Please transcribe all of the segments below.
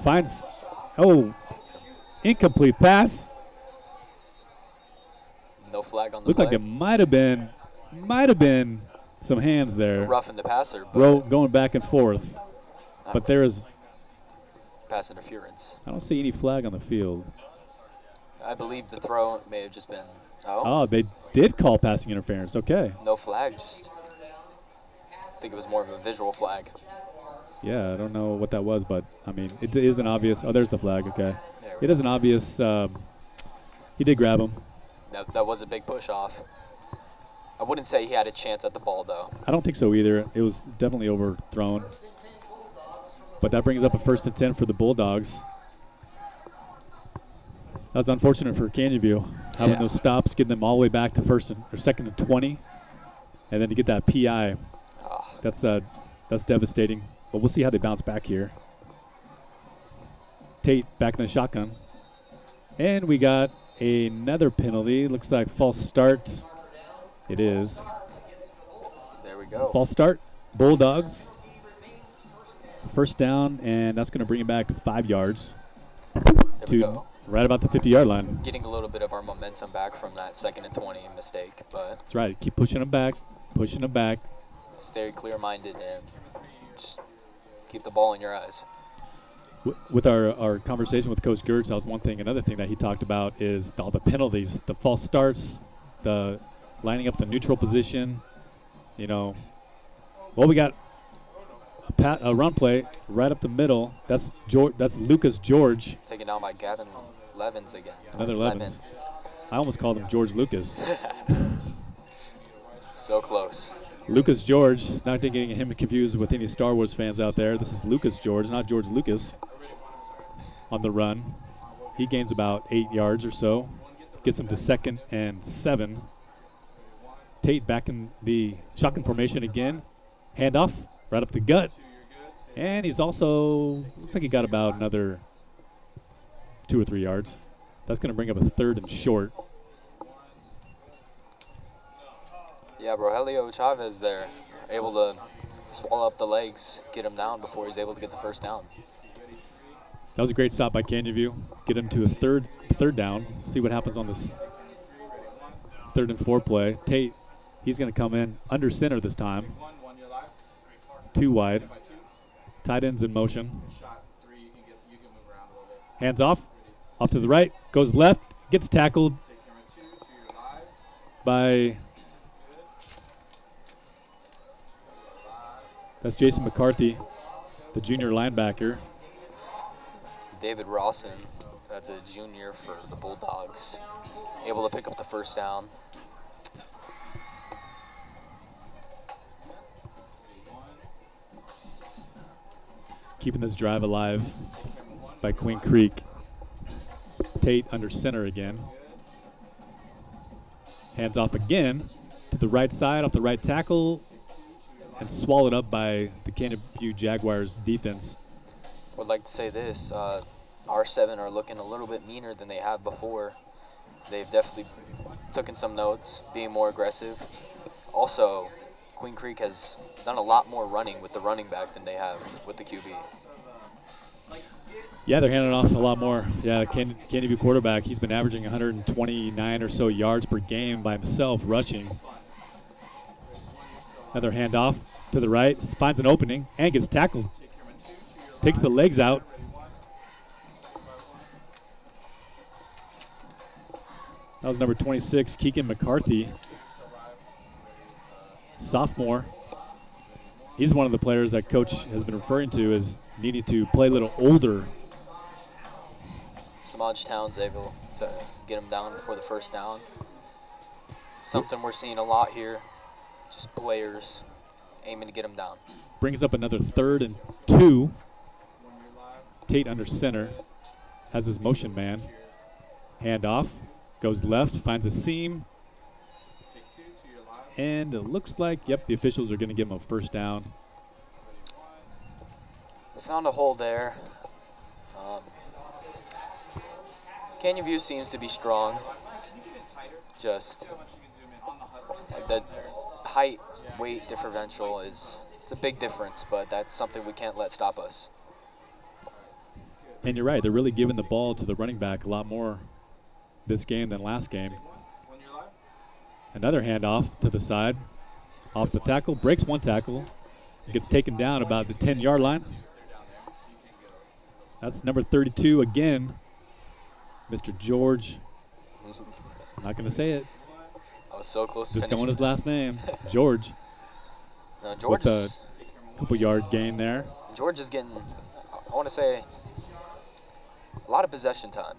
finds, oh, incomplete pass. No flag on the Looked play. like it might have been some hands there. Roughing the passer. But Going back and forth. But there is pass interference. I don't see any flag on the field. I believe the throw may have just been. Oh, they did call passing interference. Okay. No flag, just. I think it was more of a visual flag. Yeah, I don't know what that was, but I mean, it is an obvious. Oh, there's the flag. Okay. It is an obvious. He did grab him. That was a big push off. I wouldn't say he had a chance at the ball, though. I don't think so either. It was definitely overthrown. But that brings up a 1st and 10 for the Bulldogs. That was unfortunate for Canyon View, having those stops, getting them all the way back to 2nd and 20, and then to get that PI. That's devastating. But we'll see how they bounce back here. Tate back in the shotgun. And we got another penalty. Looks like false start. It is. There we go. False start. Bulldogs. 1st down, and that's going to bring it back 5 yards. There we go. Right about the 50-yard line. Getting a little bit of our momentum back from that 2nd and 20 mistake, but that's right. Keep pushing them back, Stay clear-minded and just keep the ball in your eyes. With our conversation with Coach Gertz, that was one thing. Another thing that he talked about is all the penalties, the false starts, the lining up the neutral position. You know, well, we got a run play right up the middle. That's Lucas George. Taken down by Gavin Levins again. Another Levins. I almost called him George Lucas. So close. Lucas George, not getting him confused with any Star Wars fans out there. This is Lucas George, not George Lucas. On the run, he gains about 8 yards or so. Gets him to 2nd and 7. Tate back in the shotgun formation again. Handoff right up the gut. And he's also, looks like he got about another 2 or 3 yards. That's going to bring up a 3rd and short. Yeah, Rogelio Chavez there, able to swallow up the legs, get him down before he's able to get the 1st down. That was a great stop by Canyon View. Get him to a third down. See what happens on this 3rd and 4 play. Tate, he's going to come in under center this time. 2 wide. Tight ends in motion. Hands off to the right, goes left, gets tackled by, that's Jason McCarthy, the junior linebacker. David Rawson, that's a junior for the Bulldogs, able to pick up the 1st down. Keeping this drive alive by Queen Creek. Tate under center again. Hands off again to the right side, off the right tackle, and swallowed up by the Canyon View Jaguars defense. Would like to say this, R7 are looking a little bit meaner than they have before. They've definitely taken some notes, being more aggressive. Also, Queen Creek has done a lot more running with the running back than they have with the QB. Yeah, they're handing off a lot more. Yeah, Canyon View quarterback, he's been averaging 129 or so yards per game by himself rushing. Another handoff to the right, finds an opening and gets tackled. Takes the legs out. That was number 26, Keegan McCarthy. Sophomore. He's one of the players that Coach has been referring to as needing to play a little older. Samaj Town's able to get him down for the 1st down. Something we're seeing a lot here, just players aiming to get him down. Brings up another 3rd and 2. Tate under center, has his motion man. Handoff, goes left, finds a seam. And it looks like, yep, the officials are going to give him a 1st down. Found a hole there. Canyon View seems to be strong. Just the height, weight differential it's a big difference, but that's something we can't let stop us. And you're right, they're really giving the ball to the running back a lot more this game than last game. Another handoff to the side. Off the tackle, breaks one tackle. Gets taken down about the 10-yard line. That's number 32 again, Mr. George. I'm not going to say it. I was so close to Just finishing. going his last name, George. No, George with a couple-yard gain there. George is getting, I want to say, a lot of possession time.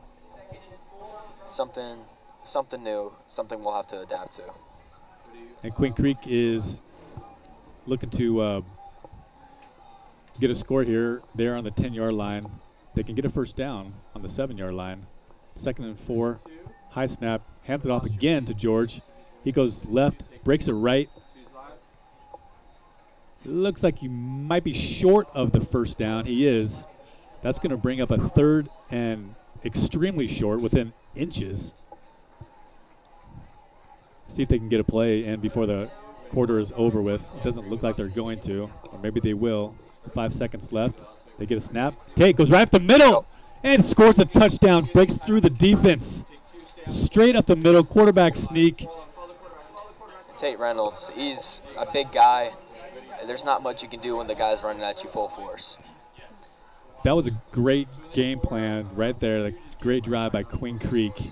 Something new, something we'll have to adapt to. And Queen Creek is looking to get a score here. They're on the 10-yard line. They can get a first down on the 7-yard line. 2nd and 4. High snap. Hands it off again to George. He goes left, breaks it right. Looks like he might be short of the first down. He is. That's going to bring up a 3rd and extremely short, within inches. See if they can get a play in before the quarter is over with. It doesn't look like they're going to, or maybe they will. 5 seconds left. They get a snap. Tate goes right up the middle and scores a touchdown. Breaks through the defense. Straight up the middle. Quarterback sneak. Tate Reynolds, he's a big guy. There's not much you can do when the guy's running at you full force. That was a great game plan right there. The great drive by Queen Creek.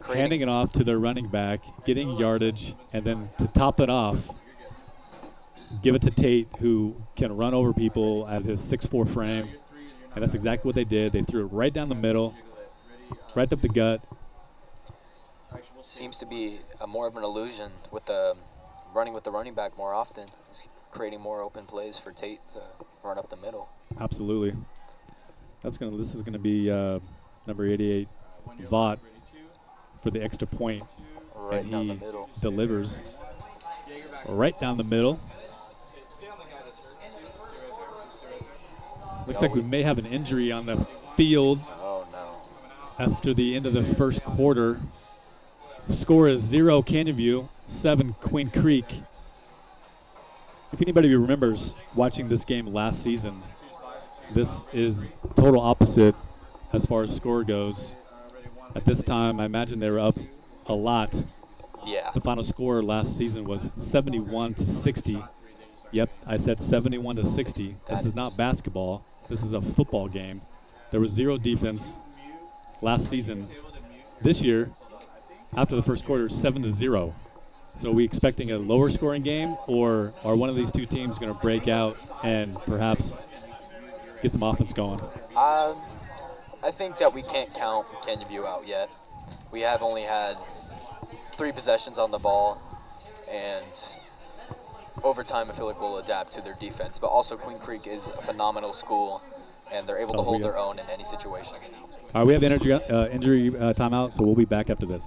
Handing it off to their running back, getting yardage, and then to top it off, give it to Tate, who can run over people at his 6'4" frame. And that's exactly what they did. They threw it right down the middle, right up the gut. Seems to be more of an illusion with the running with the running back more often. He's creating more open plays for Tate to run up the middle. Absolutely. This is gonna be number 88, Vaught, for the extra point. Right and down he the middle. delivers right down the middle. Looks like we may have an injury on the field. Oh no. After the end of the first quarter. The score is 0 Canyon View, 7 Queen Creek. If anybody remembers watching this game last season, this is total opposite as far as score goes. At this time, I imagine they were up a lot. Yeah. The final score last season was 71-60. Yep, I said 71-60. This is not basketball. This is a football game. There was 0 defense last season. This year, after the first quarter, 7-0. So are we expecting a lower scoring game, or are one of these two teams going to break out and perhaps get some offense going? I think that we can't count Canyon View out yet. We have only had 3 possessions on the ball, and over time I feel like we'll adapt to their defense. But also Queen Creek is a phenomenal school, and they're able to hold their own in any situation. All right, we have injury timeout, so we'll be back after this.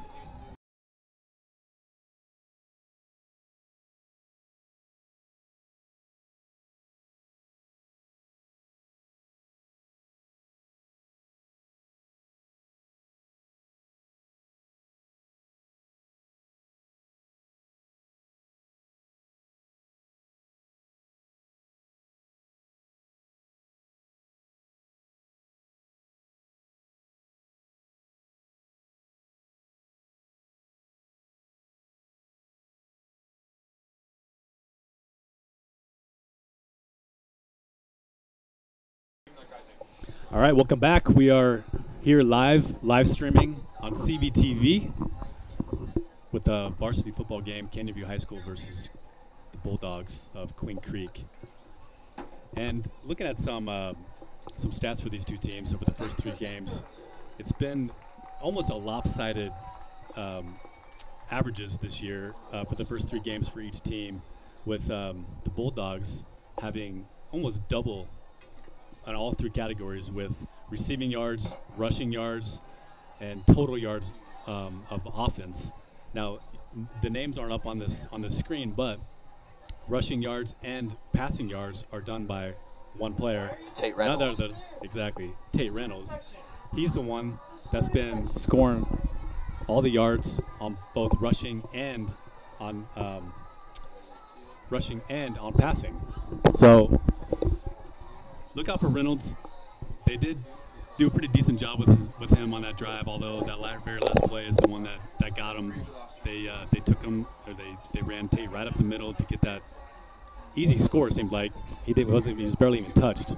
All right, welcome back. We are here live streaming on CBTV with the varsity football game, Canyon View High School versus the Bulldogs of Queen Creek. And looking at some stats for these two teams over the first 3 games, it's been almost a lopsided averages this year for the first 3 games for each team, with the Bulldogs having almost double on all 3 categories, with receiving yards, rushing yards, and total yards of offense. Now, the names aren't up on this screen, but rushing yards and passing yards are done by one player. Tate Reynolds. Exactly, Tate Reynolds. He's the one that's been scoring all the yards on both rushing and on passing. So look out for Reynolds They did do a pretty decent job with him on that drive, although that very last play is the one that got him. They took him, or they ran Tate right up the middle to get that easy score. It seemed like he was barely even touched.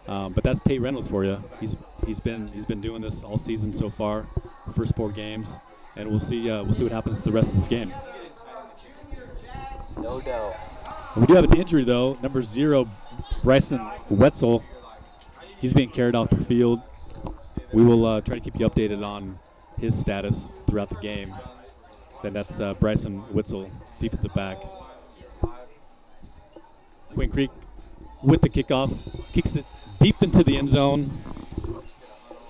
But that's Tate Reynolds for you. He's been doing this all season so far, the first 4 games, and we'll see what happens to the rest of this game. No doubt. We do have an injury though. Number 0, Bryson Wetzel. He's being carried off the field. We will try to keep you updated on his status throughout the game. Then that's Bryson Wetzel, defensive back. Queen Creek with the kickoff, kicks it deep into the end zone,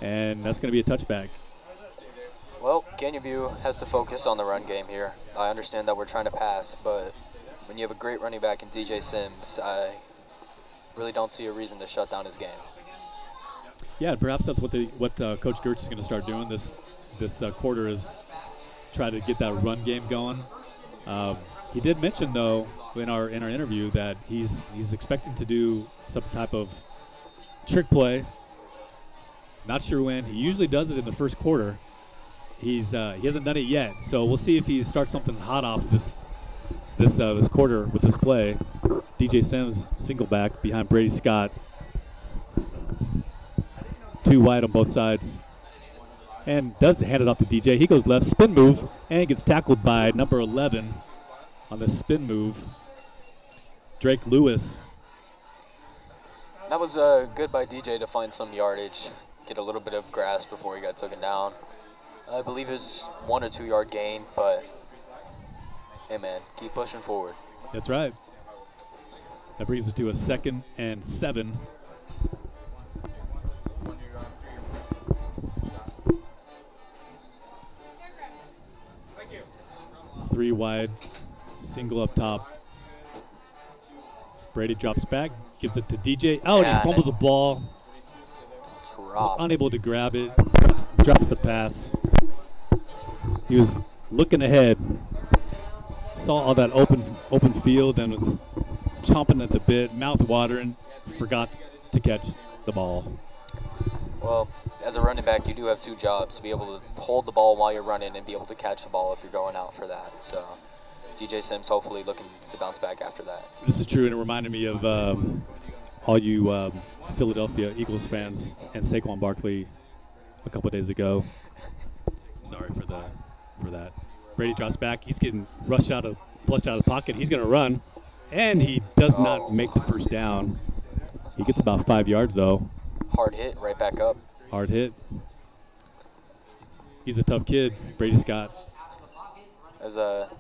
and that's going to be a touchback. Well, Canyon View has to focus on the run game here. I understand that we're trying to pass, but when you have a great running back in DJ Sims, I really don't see a reason to shut down his game. Yeah, perhaps that's what Coach Gertz is going to start doing this quarter, is try to get that run game going. He did mention though in our interview that he's expecting to do some type of trick play. Not sure when. He usually does it in the first quarter. He hasn't done it yet, so we'll see if he starts something hot off this quarter with this play. DJ Sims single back behind Brady Scott. 2 wide on both sides, and does hand it off to DJ. He goes left, spin move, and gets tackled by number 11 on the spin move, Drake Lewis. That was good by DJ to find some yardage, get a little bit of grass before he got taken down. I believe it was 1 or 2 yard gain, but hey man, keep pushing forward. That's right. That brings us to a 2nd and 7. Three wide, single up top. Brady drops back, gives it to DJ. Oh, and he fumbles the ball. Was unable to grab it. Drops the pass. He was looking ahead. Saw all that open field and was chomping at the bit, mouth watering. Forgot to catch the ball. Well, as a running back, you do have 2 jobs: to be able to hold the ball while you're running and be able to catch the ball if you're going out for that. So DJ Sims hopefully looking to bounce back after that. This is true, and it reminded me of all you Philadelphia Eagles fans and Saquon Barkley a couple of days ago. Sorry for that. Brady drops back. He's getting flushed out of the pocket. He's going to run, and he does not make the first down. He gets about 5 yards though. Hard hit, right back up. Hard hit. He's a tough kid, Brady Scott. It was a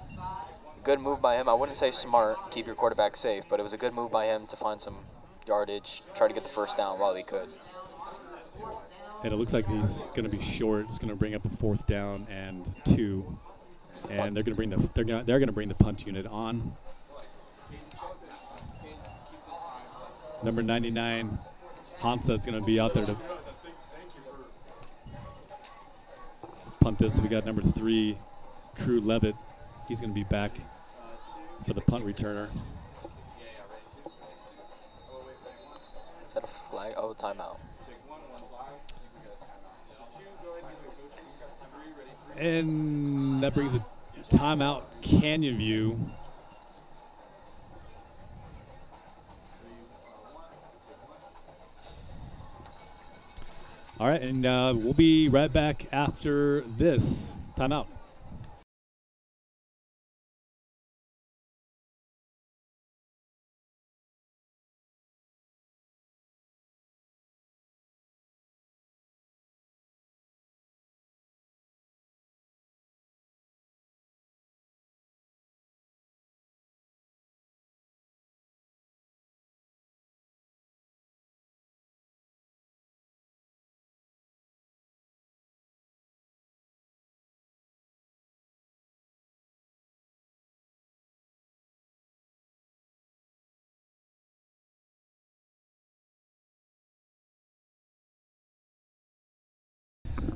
good move by him. I wouldn't say smart, keep your quarterback safe, but it was a good move by him to find some yardage, try to get the first down while he could. And it looks like he's going to be short. It's going to bring up a 4th down and 2, and they're going to bring the punt unit on. Number 99. Hansa is going to be out there to punt this. We got number 3, Crew Levitt. He's going to be back for the punt returner. Is that a flag? Oh, timeout. And that brings a timeout, Canyon View. All right, and we'll be right back after this timeout.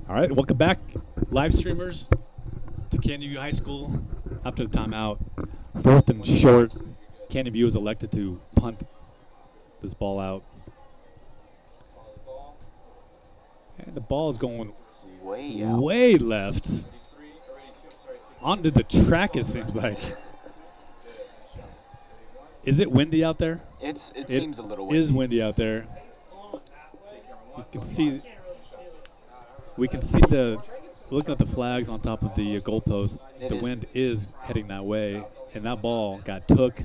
All right, welcome back, live streamers, to Canyon View High School. After the timeout, 4th and short. Canyon View is elected to punt this ball out. the ball is going way out. Way left. Onto the track, it seems like. Is it windy out there? It seems a little windy. It is windy out there. We can see looking at the flags on top of the goalpost, the wind is heading that way, and that ball got took.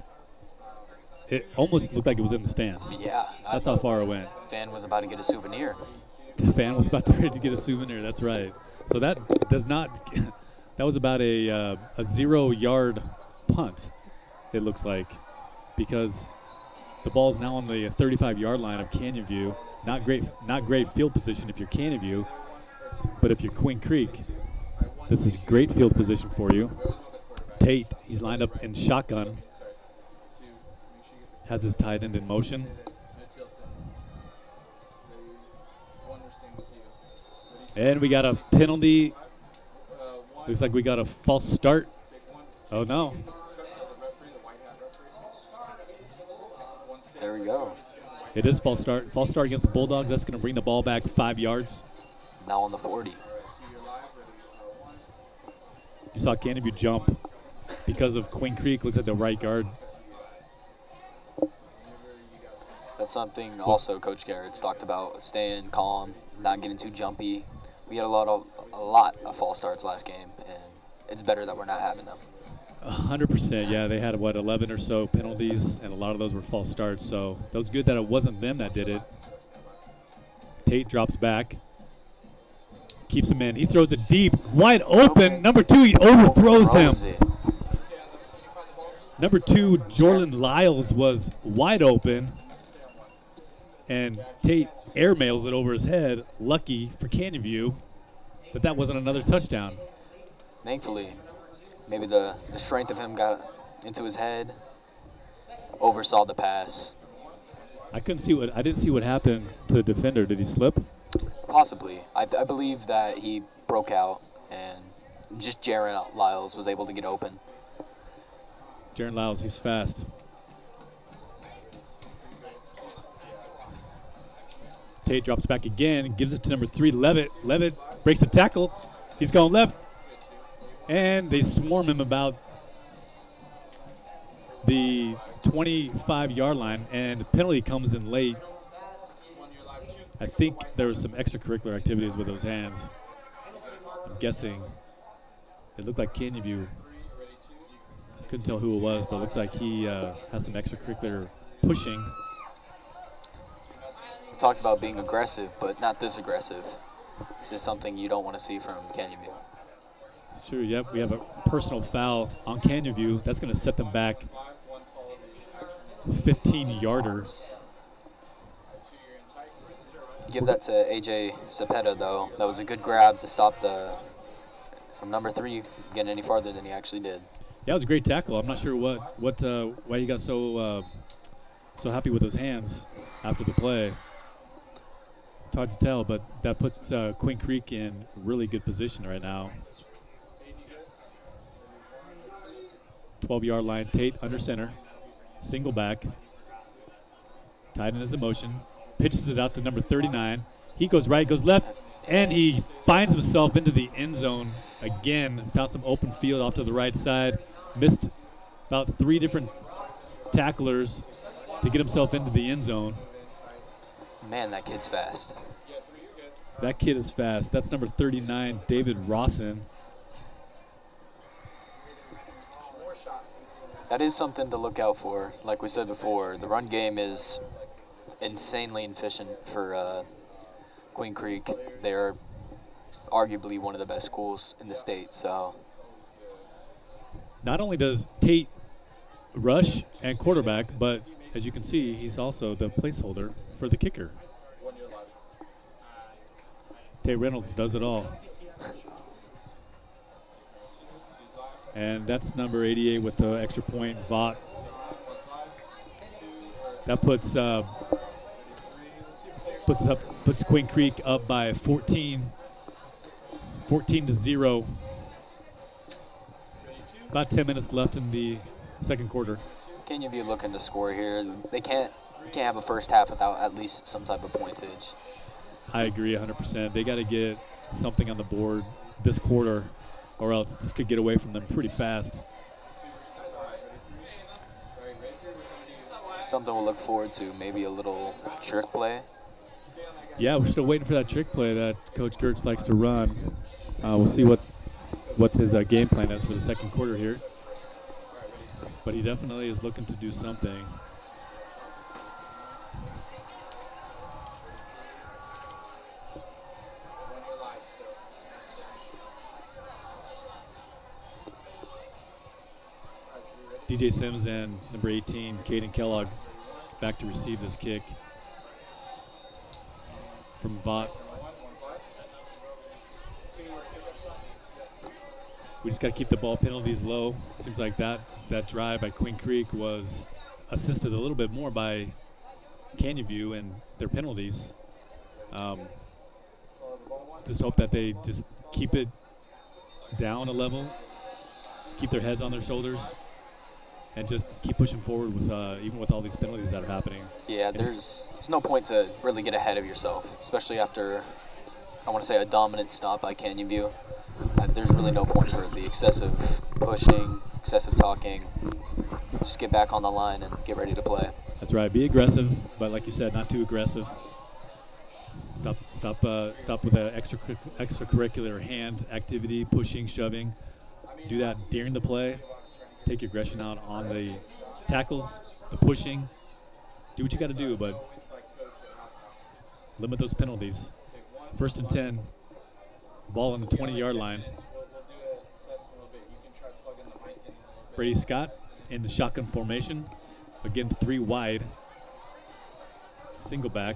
It almost looked like it was in the stands. Yeah. That's how far it went. Fan was about to get a souvenir. The fan was about to get a souvenir, that's right. So that does not, that was about a 0-yard punt, it looks like, because the ball's now on the 35-yard line of Canyon View. Not great field position if you're Canyon View, but if you're Queen Creek, this is great field position for you. Tate, he's lined up in shotgun, has his tight end in motion. And we got a penalty. Looks like we got a false start. Oh no. There we go. It is false start. False start against the Bulldogs. That's going to bring the ball back 5 yards. Now on the 40. You saw Canyon View jump because of Queen Creek. Looked at the right guard. That's something also Coach Garrett's talked about, staying calm, not getting too jumpy. We had a lot of false starts last game, and it's better that we're not having them. 100%, yeah. They had, 11 or so penalties, and a lot of those were false starts. So that was good that it wasn't them that did it. Tate drops back, keeps him in. He throws it deep, wide open. Number 2, he overthrows him. Number 2, Jordan Lyles was wide open, and Tate airmails it over his head. Lucky for Canyon View that wasn't another touchdown. Thankfully, maybe the strength of him got into his head, oversaw the pass. I didn't see what happened to the defender. Did he slip? Possibly. I believe that he broke out, and just Jaron Lyles was able to get open. Jaron Lyles, he's fast. Tate drops back again, gives it to number 3, Levitt. Levitt breaks the tackle. He's going left. And they swarm him about the 25-yard line, and the penalty comes in late. I think there was some extracurricular activities with those hands. I'm guessing it looked like Canyon View. Couldn't tell who it was, but it looks like he has some extracurricular pushing. We talked about being aggressive, but not this aggressive. This is something you don't want to see from Canyon View. It's true, yep. We have a personal foul on Canyon View. That's going to set them back 15-yarder. Give that to A.J. Cepeda, though. That was a good grab to stop from number 3 getting any farther than he actually did. Yeah, it was a great tackle. I'm not sure why he got so happy with those hands after the play. It's hard to tell, but that puts Queen Creek in really good position right now. 12-yard line, Tate under center, single back. Tight end is in motion, pitches it out to number 39. He goes right, goes left, and he finds himself into the end zone again. Found some open field off to the right side. Missed about 3 different tacklers to get himself into the end zone. Man, that kid's fast. That kid is fast. That's number 39, David Rawson. That is something to look out for. Like we said before, the run game is insanely efficient for Queen Creek. They're arguably one of the best schools in the state. So, not only does Tate rush and quarterback, but as you can see, he's also the placeholder for the kicker. Tate Reynolds does it all. And that's number 88 with the extra point, Vaught. That puts Queen Creek up by 14 to 0. About 10 minutes left in the second quarter. Canyon View looking to score here. They can't have a first half without at least some type of pointage. I agree 100%. They got to get something on the board this quarter, or else this could get away from them pretty fast. Something we'll look forward to, maybe a little trick play. Yeah, we're still waiting for that trick play that Coach Gertz likes to run. We'll see what his game plan is for the second quarter here. But he definitely is looking to do something. DJ Sims and number 18, Caden Kellogg, back to receive this kick from Vaught. We just got to keep the ball penalties low. Seems like that drive by Queen Creek was assisted a little bit more by Canyon View and their penalties. Just hope that they just keep it down a level, keep their heads on their shoulders, and just keep pushing forward with even with all these penalties that are happening. Yeah, there's no point to really get ahead of yourself, especially after, I want to say, a dominant stop by Canyon View. There's really no point for the excessive pushing, excessive talking. Just get back on the line and get ready to play. That's right. Be aggressive, but like you said, not too aggressive. Stop with the extracurricular hand activity, pushing, shoving. Do that during the play. Take your aggression out on the tackles, the pushing. Do what you got to do, but limit those penalties. 1st and 10, ball on the 20-yard line. Brady Scott in the shotgun formation. Again, 3 wide. Single back.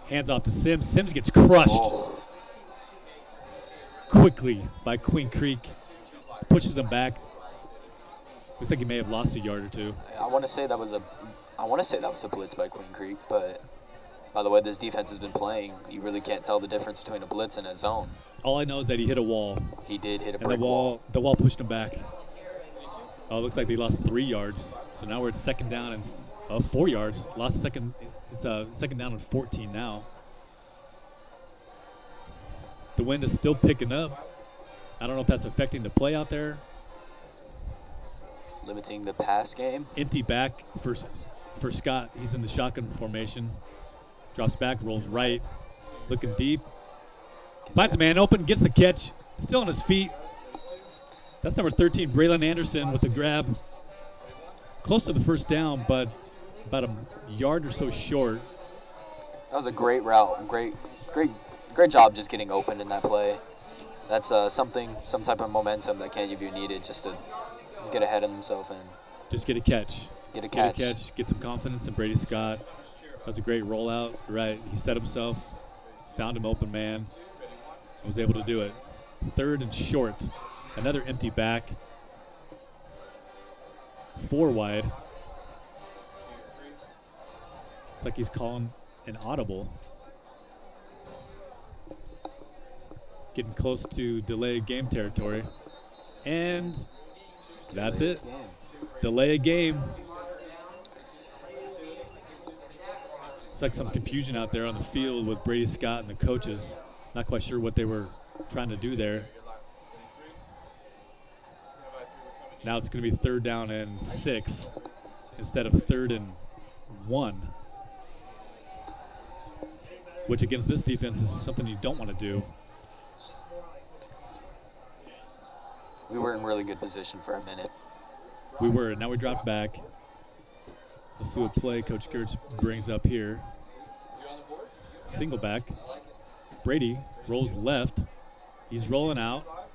Hands off to Sims. Sims gets crushed quickly by Queen Creek. Pushes him back. Looks like he may have lost a yard or two. I want to say that was a blitz by Queen Creek, but by the way this defense has been playing, you really can't tell the difference between a blitz and a zone. All I know is that he hit a wall. He did hit a brick brick wall. The wall pushed him back. Oh, it looks like they lost 3 yards. So now we're at 2nd down and 4 yards. Lost second. It's 2nd down and 14 now. The wind is still picking up. I don't know if that's affecting the play out there. Limiting the pass game. Empty back for Scott. He's in the shotgun formation. Drops back, rolls right. Looking deep. Finds a man open, gets the catch. Still on his feet. That's number 13, Braylon Anderson with the grab. Close to the 1st down, but about a yard or so short. That was a great route. Great job just getting open in that play. That's some type of momentum that Canyon View needed just to get ahead of himself and just get a catch. Get some confidence in Brady Scott. That was a great rollout. Right, he set himself, found him open man, and was able to do it. 3rd and short. Another empty back. 4 wide. It's like he's calling an audible. Getting close to delay game territory. And that's it. Delay a game. It's like some confusion out there on the field with Brady Scott and the coaches. Not quite sure what they were trying to do there. Now it's going to be 3rd down and 6 instead of 3rd and 1, which against this defense is something you don't want to do. We were in really good position for a minute. We were. Now we dropped back. Let's see what play Coach Gertz brings up here. Single back. Brady rolls left. He's rolling out.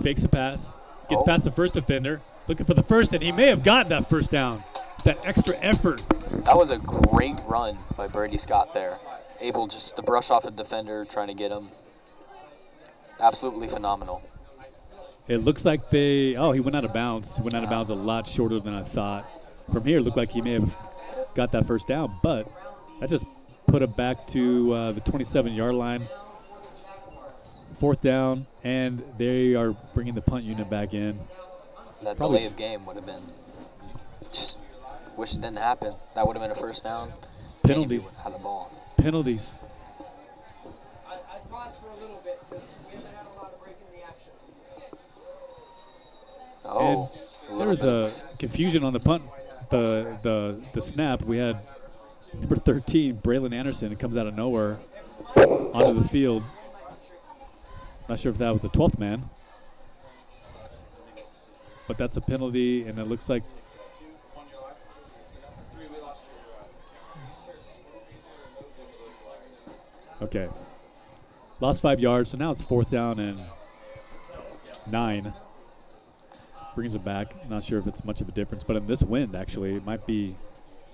Fakes a pass. Gets past the first defender. Looking for the first, and he may have gotten that 1st down. That extra effort. That was a great run by Brady Scott there. Able just to brush off a defender, trying to get him. Absolutely phenomenal. It looks like he went out of bounds. He went out of bounds a lot shorter than I thought. From here, it looked like he may have got that 1st down, but that just put him back to the 27-yard line. 4th down, and they are bringing the punt unit back in. That delay of game would have been, just wish it didn't happen. That would have been a 1st down. Penalties. Had the ball. Penalties. Oh, there was a confusion on the punt, the snap. We had number 13, Braylon Anderson, it comes out of nowhere onto the field. Not sure if that was the 12th man, but that's a penalty, and it looks like okay. Lost 5 yards, so now it's 4th down and 9. Brings it back. Not sure if it's much of a difference, but in this wind, actually, it might be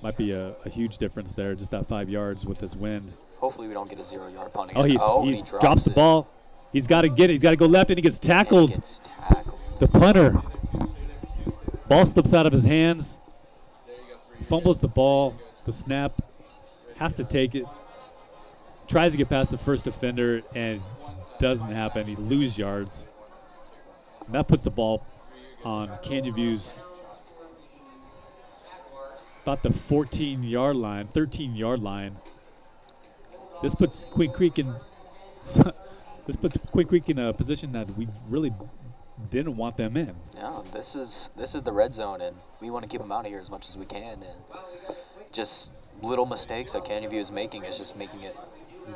a huge difference there. Just that 5 yards with this wind. Hopefully, we don't get a 0-yard punt Oh, again. he drops the ball. He's got to get it. He's got to go left, and he gets tackled. And he gets tackled. The punter. Ball slips out of his hands. Fumbles the ball. The snap. Has to take it. Tries to get past the first defender, and doesn't happen. He loses yards. And that puts the ball on Canyon View's about the 14-yard line, 13-yard line. This puts Queen Creek in a position that we really didn't want them in. Yeah, this is the red zone, and we want to keep them out of here as much as we can. And just little mistakes that Canyon View is making is just making it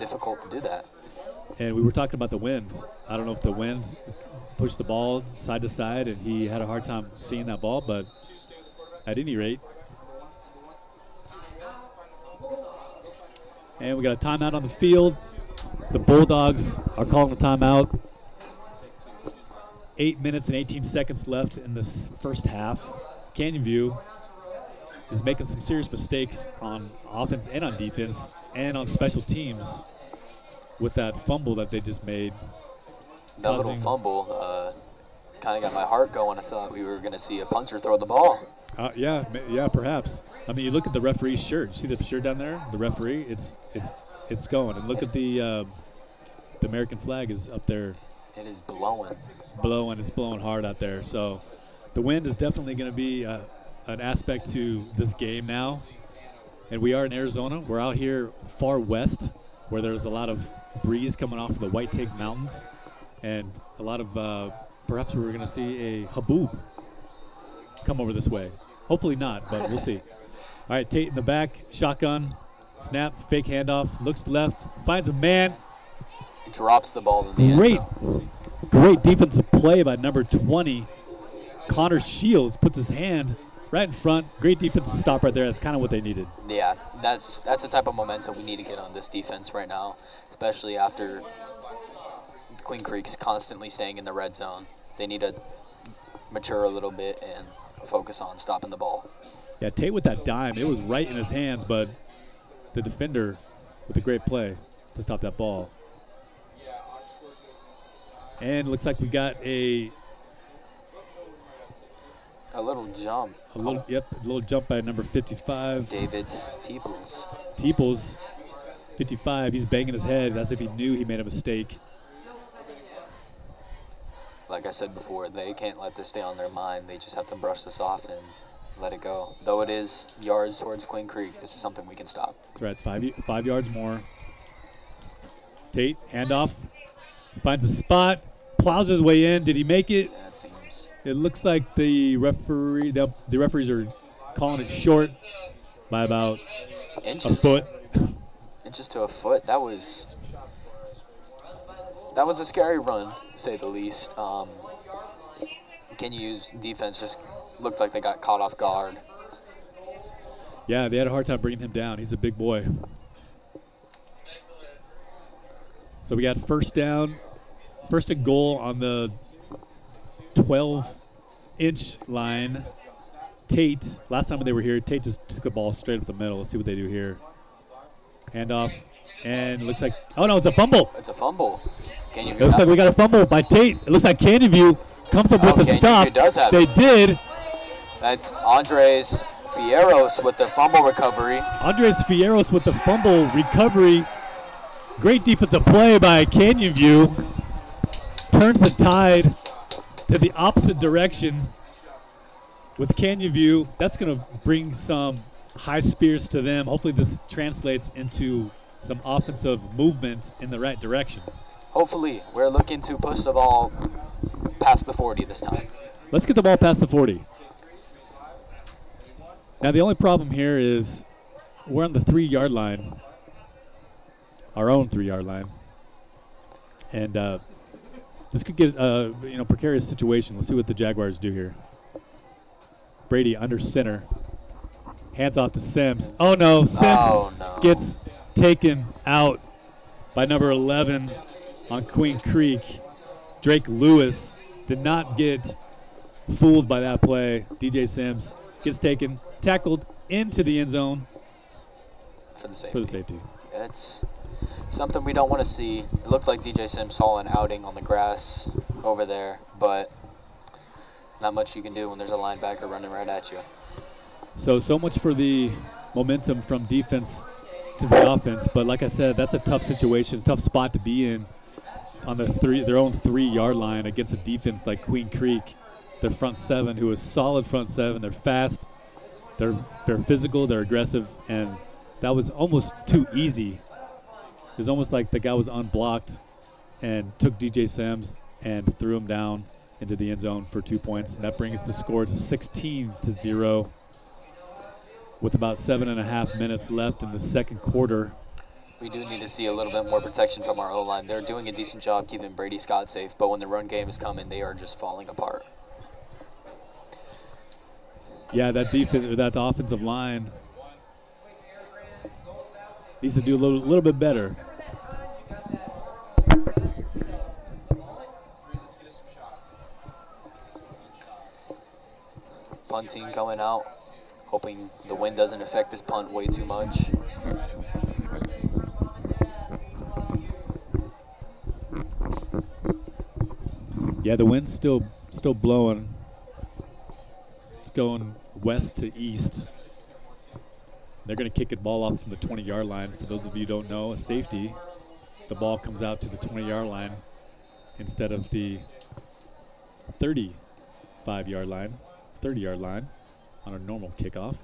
difficult to do that. And we were talking about the winds. I don't know if the winds pushed the ball side to side, and he had a hard time seeing that ball, but at any rate. And we got a timeout on the field. The Bulldogs are calling a timeout. 8 minutes and 18 seconds left in this first half. Canyon View is making some serious mistakes on offense and on defense and on special teams with that fumble that they just made. That little fumble kind of got my heart going. I thought we were going to see a punter throw the ball. Yeah, perhaps. I mean, you look at the referee's shirt. You see the shirt down there? The referee, it's going. And look at the American flag is up there. It is blowing. It's blowing hard out there. So the wind is definitely going to be an aspect to this game now. And we are in Arizona. We're out here far west where there's a lot of breeze coming off of the White Tank Mountains. And a lot of, perhaps we're going to see a haboob come over this way. Hopefully not, but we'll see. All right, Tate in the back, shotgun, snap, fake handoff, looks left, finds a man. He drops the ball in the end zone. Great defensive play by number 20. Connor Shields puts his hand right in front. Great defensive stop right there. That's kind of what they needed. Yeah, that's the type of momentum we need to get on this defense right now, especially after Queen Creek's constantly staying in the red zone. They need to mature a little bit and focus on stopping the ball. Yeah, Tate with that dime, it was right in his hands, but the defender with a great play to stop that ball. And looks like we got a little jump. A little jump by number 55. David Teeples. Teeples, 55, he's banging his head as if he knew he made a mistake. Like I said before, they can't let this stay on their mind. They just have to brush this off and let it go. Though it is yards towards Queen Creek, this is something we can stop. That's right, it's 5 yards more. Tate, handoff, finds a spot, plows his way in. Did he make it? Yeah, it seems. It looks like the referees are calling it short by about inches. A foot. Inches to a foot. That was a scary run, to say the least. Kenyu's defense just looked like they got caught off guard. Yeah, they had a hard time bringing him down. He's a big boy. So we got first down, first and goal on the 12-inch line. Tate, last time they were here, Tate just took the ball straight up the middle. Let's see what they do here. Handoff, and it looks like, oh no, it's a fumble. It's a fumble. It looks like we got a fumble by Tate. It looks like Canyon View comes up with a stop. They did. That's Andres Fierros with the fumble recovery. Andres Fierros with the fumble recovery. Great defensive play by Canyon View. Turns the tide to the opposite direction with Canyon View. That's going to bring some high spirits to them. Hopefully this translates into some offensive movement in the right direction. Hopefully, we're looking to push the ball past the 40 this time. Let's get the ball past the 40. Now, the only problem here is we're on the 3-yard line, our own 3-yard line. And this could get a precarious situation. Let's see what the Jaguars do here. Brady under center. Hands off to Sims. Oh, no. Sims gets taken out by number 11 on Queen Creek. Drake Lewis did not get fooled by that play. DJ Sims gets taken, tackled into the end zone for the safety. It's something we don't want to see. It looked like DJ Sims saw an outing on the grass over there, but not much you can do when there's a linebacker running right at you. So much for the momentum from defense to the offense. But like I said, that's a tough situation, tough spot to be in on their own 3-yard line against a defense like Queen Creek. Their front seven, who is solid front seven. They're fast, they're physical, they're aggressive, and that was almost too easy. It was almost like the guy was unblocked and took DJ Sims and threw him down into the end zone for 2 points. And that brings the score to 16-0 with about 7.5 minutes left in the second quarter. We do need to see a little bit more protection from our O-line. They're doing a decent job keeping Brady Scott safe, but when the run game is coming, they are just falling apart. Yeah, that offensive line needs to do a little bit better. Punting coming out, hoping the wind doesn't affect this punt way too much. Yeah, the wind's still blowing. It's going west to east. They're going to kick a ball off from the 20-yard line. For those of you who don't know, a safety, the ball comes out to the 20-yard line instead of the 35-yard line, 30-yard line on a normal kickoff.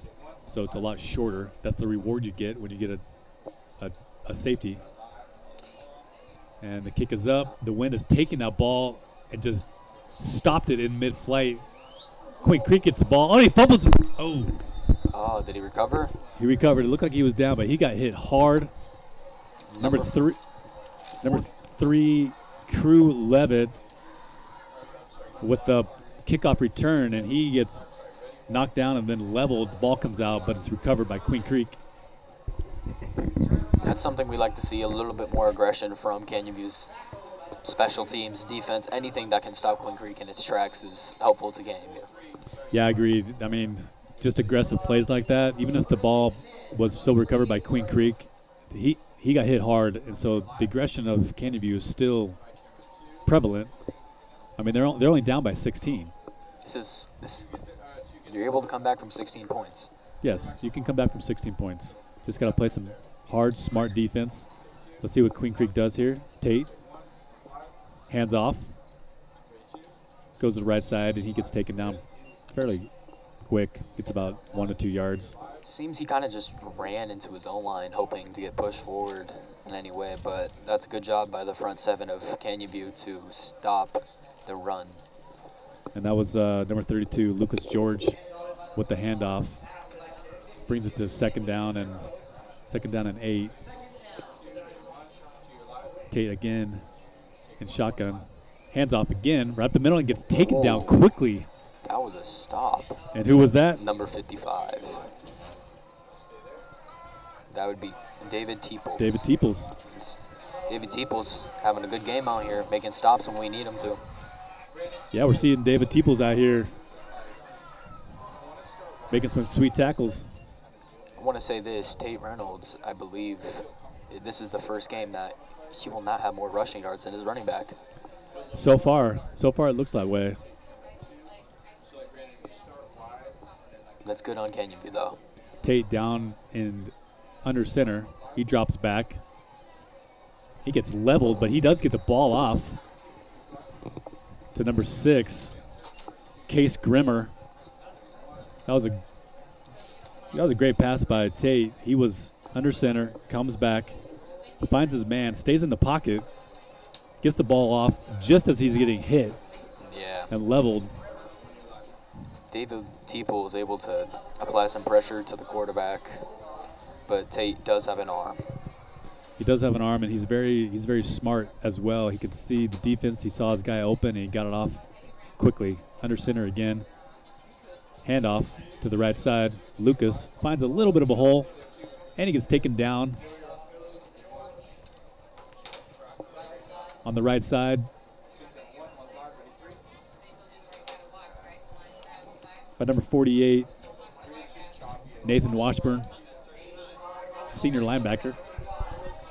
So it's a lot shorter. That's the reward you get when you get a safety. And the kick is up. The wind is taking that ball and just stopped it in mid-flight. Queen Creek gets the ball. Oh, he fumbles. Oh, did he recover? He recovered. It looked like he was down, but he got hit hard. Number three, Crew Levitt with the kickoff return, and he gets knocked down and then leveled. The ball comes out, but it's recovered by Queen Creek. That's something we like to see, a little bit more aggression from Canyon View's special teams, defense. Anything that can stop Queen Creek in its tracks is helpful to Canyon View. Yeah, I agree. I mean, just aggressive plays like that, even if the ball was still recovered by Queen Creek, he got hit hard, and so the aggression of Canyon View is still prevalent. I mean, they're only down by 16. This you're able to come back from 16 points. Yes, you can come back from 16 points. Just got to play some hard, smart defense. Let's see what Queen Creek does here. Tate, hands off, goes to the right side, and he gets taken down fairly quick. Gets about 1 to 2 yards. Seems he kind of just ran into his own line, hoping to get pushed forward in any way, but that's a good job by the front seven of Canyon View to stop the run. And that was number 32, Lucas George, with the handoff. Brings it to second down and 8. Tate again in shotgun. Hands off again, right up the middle, and gets taken down quickly. That was a stop. And who was that? Number 55. That would be David Teeples. David Teeples. David Teeples having a good game out here, making stops when we need him to. Yeah, we're seeing David Teeples out here making some sweet tackles. I want to say this, Tate Reynolds, I believe this is the first game that he will not have more rushing yards than his running back. So far it looks that way. That's good on Canyon View, though. Tate down and under center. He drops back. He gets leveled, but he does get the ball off to number 6, Case Grimmer. That was a great pass by Tate. He was under center, comes back, finds his man, stays in the pocket, gets the ball off just as he's getting hit and leveled. David Teeple is able to apply some pressure to the quarterback, but Tate does have an arm. He does have an arm, and he's very smart as well. He could see the defense. He saw his guy open, and he got it off quickly. Under center again. Handoff to the right side. Lucas finds a little bit of a hole, and he gets taken down. On the right side. By number 48, Nathan Washburn, senior linebacker,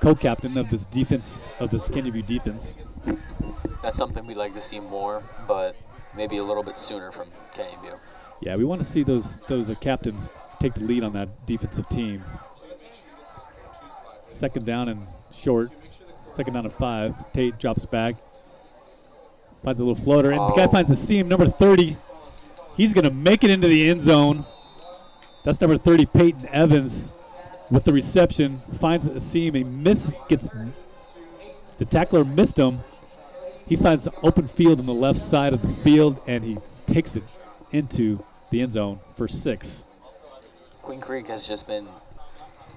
co-captain of this defense, of this Canyon View defense. That's something we'd like to see more, but maybe a little bit sooner from Canyon View. Yeah, we want to see those captains take the lead on that defensive team. Second down and short. Second down and 5. Tate drops back. Finds a little floater, and the guy finds the seam, number 30. He's going to make it into the end zone. That's number 30, Peyton Evans, with the reception. Finds a seam. The tackler missed him. He finds open field on the left side of the field, and he takes it into the end zone for 6. Queen Creek has just been,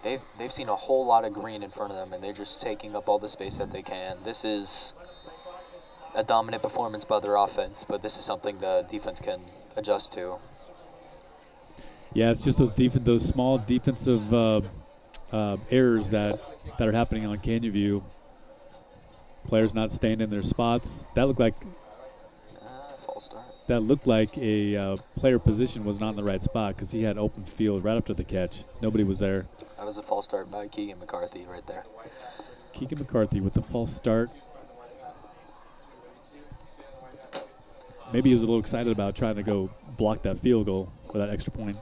they've seen a whole lot of green in front of them, and they're just taking up all the space that they can. This is a dominant performance by their offense, but this is something the defense can adjust to. Yeah, it's just those small defensive errors that are happening on Canyon View. Players not staying in their spots. That looked like false start. That looked like a player position was not in the right spot because he had open field right after the catch. Nobody was there. That was a false start by Keegan McCarthy right there. Keegan McCarthy with the false start. Maybe he was a little excited about trying to go block that field goal or that extra point,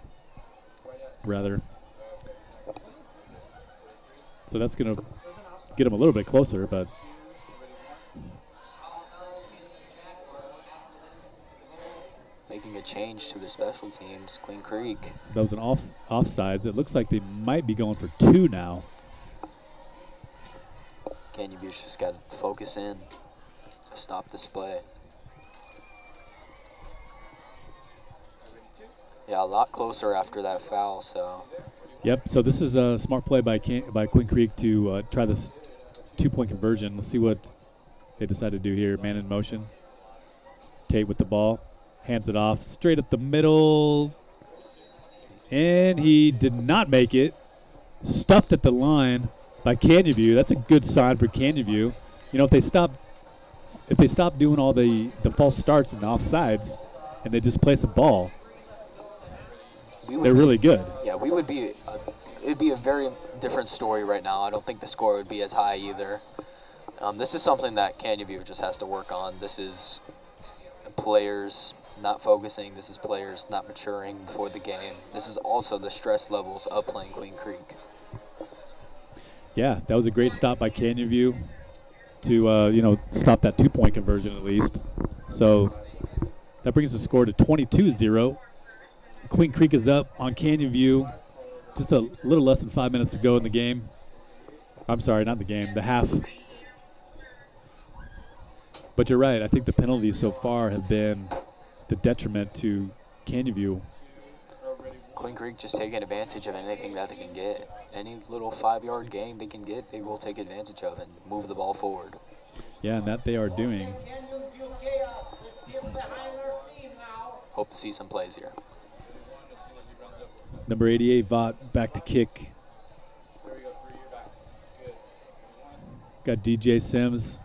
rather. So that's going to get him a little bit closer, but making a change to the special teams, Queen Creek. So that was an offsides. It looks like they might be going for 2 now. Canyon View's just got to focus in, stop this play. Yeah, a lot closer after that foul, so. Yep, so this is a smart play by Queen Creek to try this 2-point conversion. Let's see what they decide to do here. Man in motion. Tate with the ball. Hands it off straight up the middle. And he did not make it. Stuffed at the line by Canyon View. That's a good sign for Canyon View. You know, if they stop doing all the false starts and the offsides and they just play some ball, they're really good. Yeah, it'd be a very different story right now. I don't think the score would be as high either. This is something that Canyon View just has to work on. This is players not focusing. This is players not maturing before the game. This is also the stress levels of playing Queen Creek. Yeah, that was a great stop by Canyon View to stop that 2-point conversion at least. So that brings the score to 22-0. Queen Creek is up on Canyon View. Just a little less than 5 minutes to go in the game. I'm sorry, not the game, the half. But you're right. I think the penalties so far have been the detriment to Canyon View. Queen Creek just taking advantage of anything that they can get. Any little 5-yard gain they can get, they will take advantage of and move the ball forward. Yeah, and that they are doing. Hope to see some plays here. Number 88, Vaught, back to kick. Got DJ Sims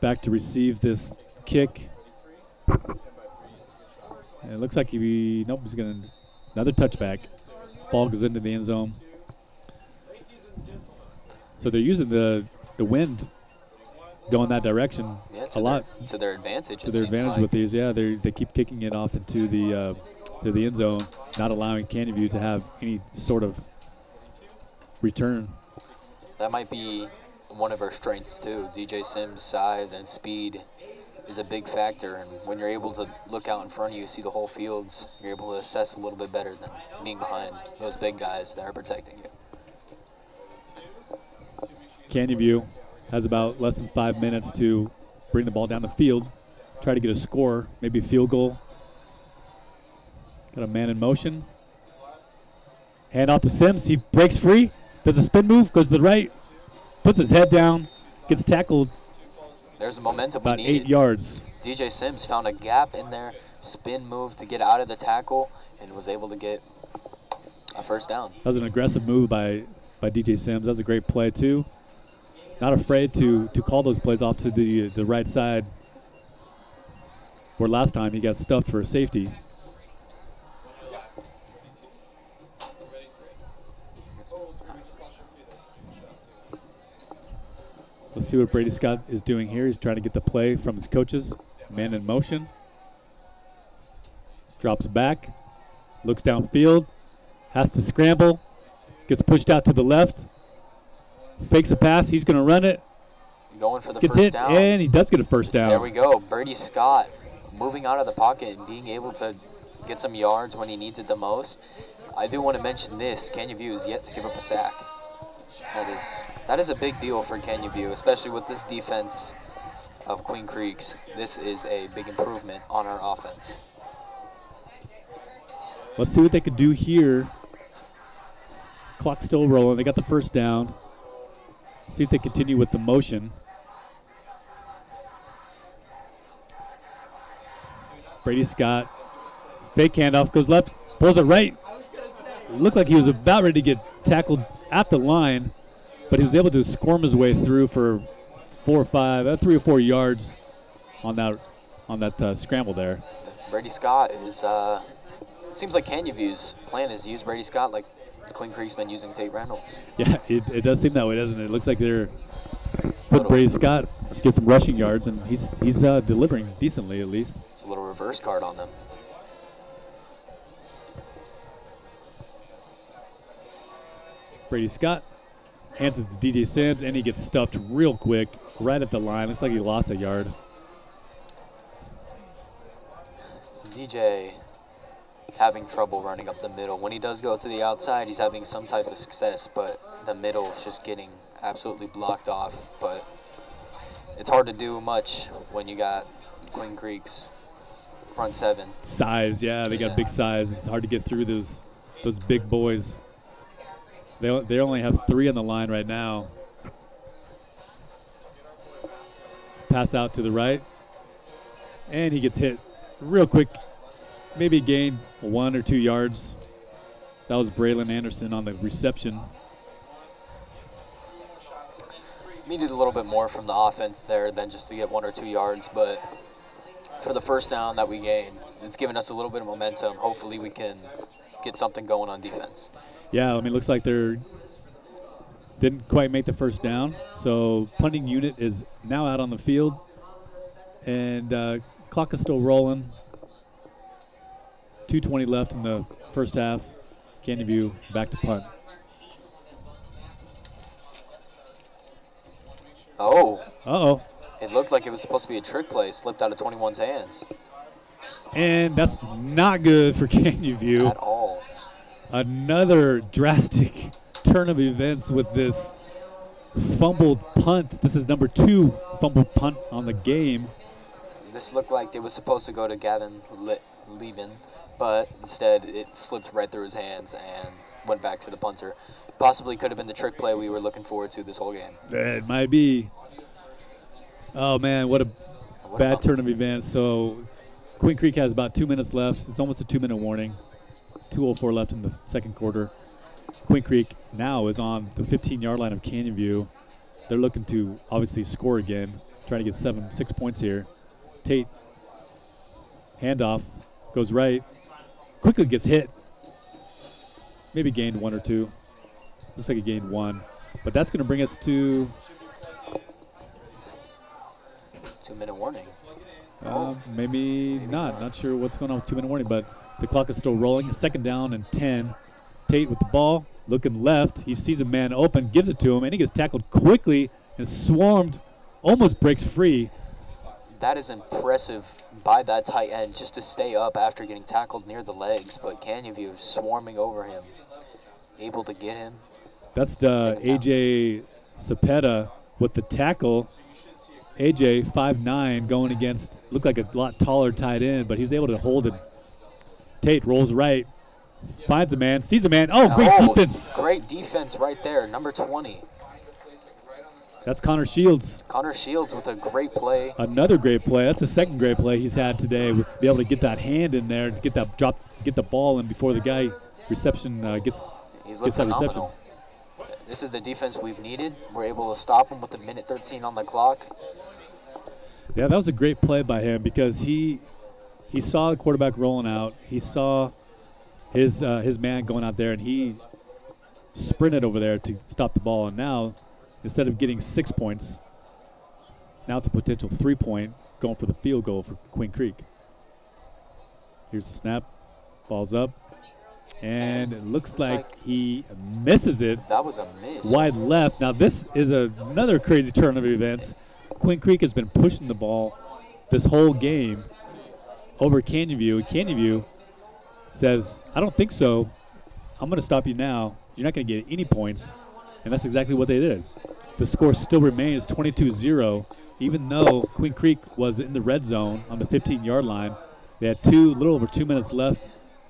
back to receive this kick. And it looks like he's going to, another touchback. Ball goes into the end zone. So they're using the wind going that direction a lot. To their advantage. To their advantage with these, yeah. They keep kicking it off into the end zone, not allowing Canyon View to have any sort of return. That might be one of our strengths too. DJ Sims' size and speed is a big factor, and when you're able to look out in front of you, see the whole fields, you're able to assess a little bit better than being behind those big guys that are protecting you. Canyon View has about less than 5 minutes to bring the ball down the field, try to get a score, maybe a field goal. Got a man in motion. Hand off to Sims. He breaks free, does a spin move, goes to the right, puts his head down, gets tackled. There's a momentum about we needed. 8 yards. DJ Sims found a gap in there, spin move to get out of the tackle, and was able to get a first down. That was an aggressive move by DJ Sims. That was a great play too. Not afraid to call those plays off to the right side, where last time he got stuffed for a safety. Let's see what Brady Scott is doing here. He's trying to get the play from his coaches. Man in motion. Drops back. Looks downfield. Has to scramble. Gets pushed out to the left. Fakes a pass. He's going to run it. Going for the gets first hit, down. and he does get a first down. There we go. Brady Scott moving out of the pocket and being able to get some yards when he needs it the most. I do want to mention this. Canyon View is yet to give up a sack. That is a big deal for Canyon View, especially with this defense of Queen Creek's. This is a big improvement on our offense. Let's see what they could do here. Clock still rolling. They got the first down. See if they continue with the motion. Brady Scott, fake handoff, goes left, pulls it right. Looked like he was about ready to get tackled at the line, but he was able to squirm his way through for 3 or 4 yards on that scramble there. Brady Scott is, seems like Canyon View's plan is to use Brady Scott like Queen Creek's been using Tate Reynolds. Yeah, it does seem that way, doesn't it? It looks like they're putting Brady Scott get some rushing yards, and he's delivering decently at least. It's a little reverse card on them. Brady Scott hands it to DJ Sims, and he gets stuffed real quick right at the line. Looks like he lost a yard. DJ having trouble running up the middle. When he does go to the outside, he's having some type of success, but the middle is just getting absolutely blocked off. But it's hard to do much when you got Queen Creek's front seven. Size, yeah, they got big size. It's hard to get through those big boys. They only have 3 on the line right now. Pass out to the right, and he gets hit real quick. Maybe gained 1 or 2 yards. That was Braylon Anderson on the reception. Needed a little bit more from the offense there than just to get 1 or 2 yards, but for the first down that we gained, it's given us a little bit of momentum. Hopefully we can get something going on defense. Yeah, I mean, it looks like they didn't quite make the first down. So punting unit is now out on the field, and clock is still rolling. 2:20 left in the first half. Canyon View back to punt. Oh. Uh-oh. It looked like it was supposed to be a trick play. Slipped out of 21's hands. And that's not good for Canyon View. At all. Another drastic turn of events with this fumbled punt. This is number 2 fumbled punt on the game. This looked like it was supposed to go to Gavin Leben, but instead it slipped right through his hands and went back to the punter. Possibly could have been the trick play we were looking forward to this whole game. It might be. Oh, man, what a bad turn of events. So Queen Creek has about 2 minutes left. It's almost a 2-minute warning. 2:04 left in the second quarter. Queen Creek now is on the 15-yard line of Canyon View. They're looking to obviously score again, trying to get 6 points here. Tate, handoff, goes right, quickly gets hit. Maybe gained 1 or 2. Looks like he gained 1. But that's going to bring us to 2-minute warning. Maybe not. Not sure what's going on with 2-minute warning, but the clock is still rolling. 2nd down and 10. Tate with the ball, looking left. He sees a man open, gives it to him, and he gets tackled quickly and swarmed, almost breaks free. That is impressive by that tight end just to stay up after getting tackled near the legs, but Canyon View swarming over him, able to get him. That's A.J. Cepeda with the tackle. AJ, 5'9", going against, looked like a lot taller tight end, but he's able to hold him. Tate rolls right, finds a man, sees a man. Oh, great defense. Great defense right there, number 20. That's Connor Shields. Connor Shields with a great play. Another great play. That's the second great play he's had today, with be able to get that hand in there, to get that drop, get the ball in before the guy reception gets that reception. This is the defense we've needed. We're able to stop him with a minute 13 on the clock. Yeah, that was a great play by him, because he saw the quarterback rolling out. He saw his man going out there, and he sprinted over there to stop the ball. And now, instead of getting 6 points, now it's a potential 3-point going for the field goal for Queen Creek. Here's the snap. Ball's up. And it looks like he misses it. That was a miss. Wide left. Now this is another crazy turn of events. Queen Creek has been pushing the ball this whole game over Canyon View. Canyon View says, I don't think so. I'm going to stop you now. You're not going to get any points. And that's exactly what they did. The score still remains 22-0, even though Queen Creek was in the red zone on the 15-yard line. They had little over 2 minutes left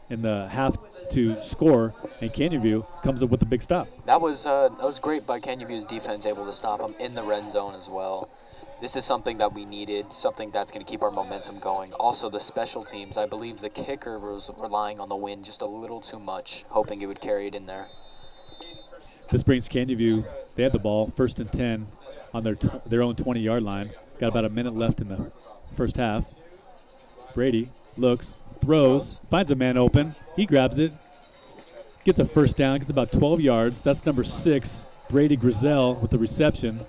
in the half to score, and Canyon View comes up with a big stop. That was great by Canyon View's defense, able to stop them in the red zone as well. This is something that we needed, something that's going to keep our momentum going. Also, the special teams, I believe the kicker was relying on the wind just a little too much, hoping it would carry it in there. This brings Canyon View, they have the ball, 1st and 10 on their own 20-yard line. Got about a minute left in the first half. Brady looks, throws, finds a man open. He grabs it, gets a first down, gets about 12 yards. That's number 6, Brady Grizel, with the reception.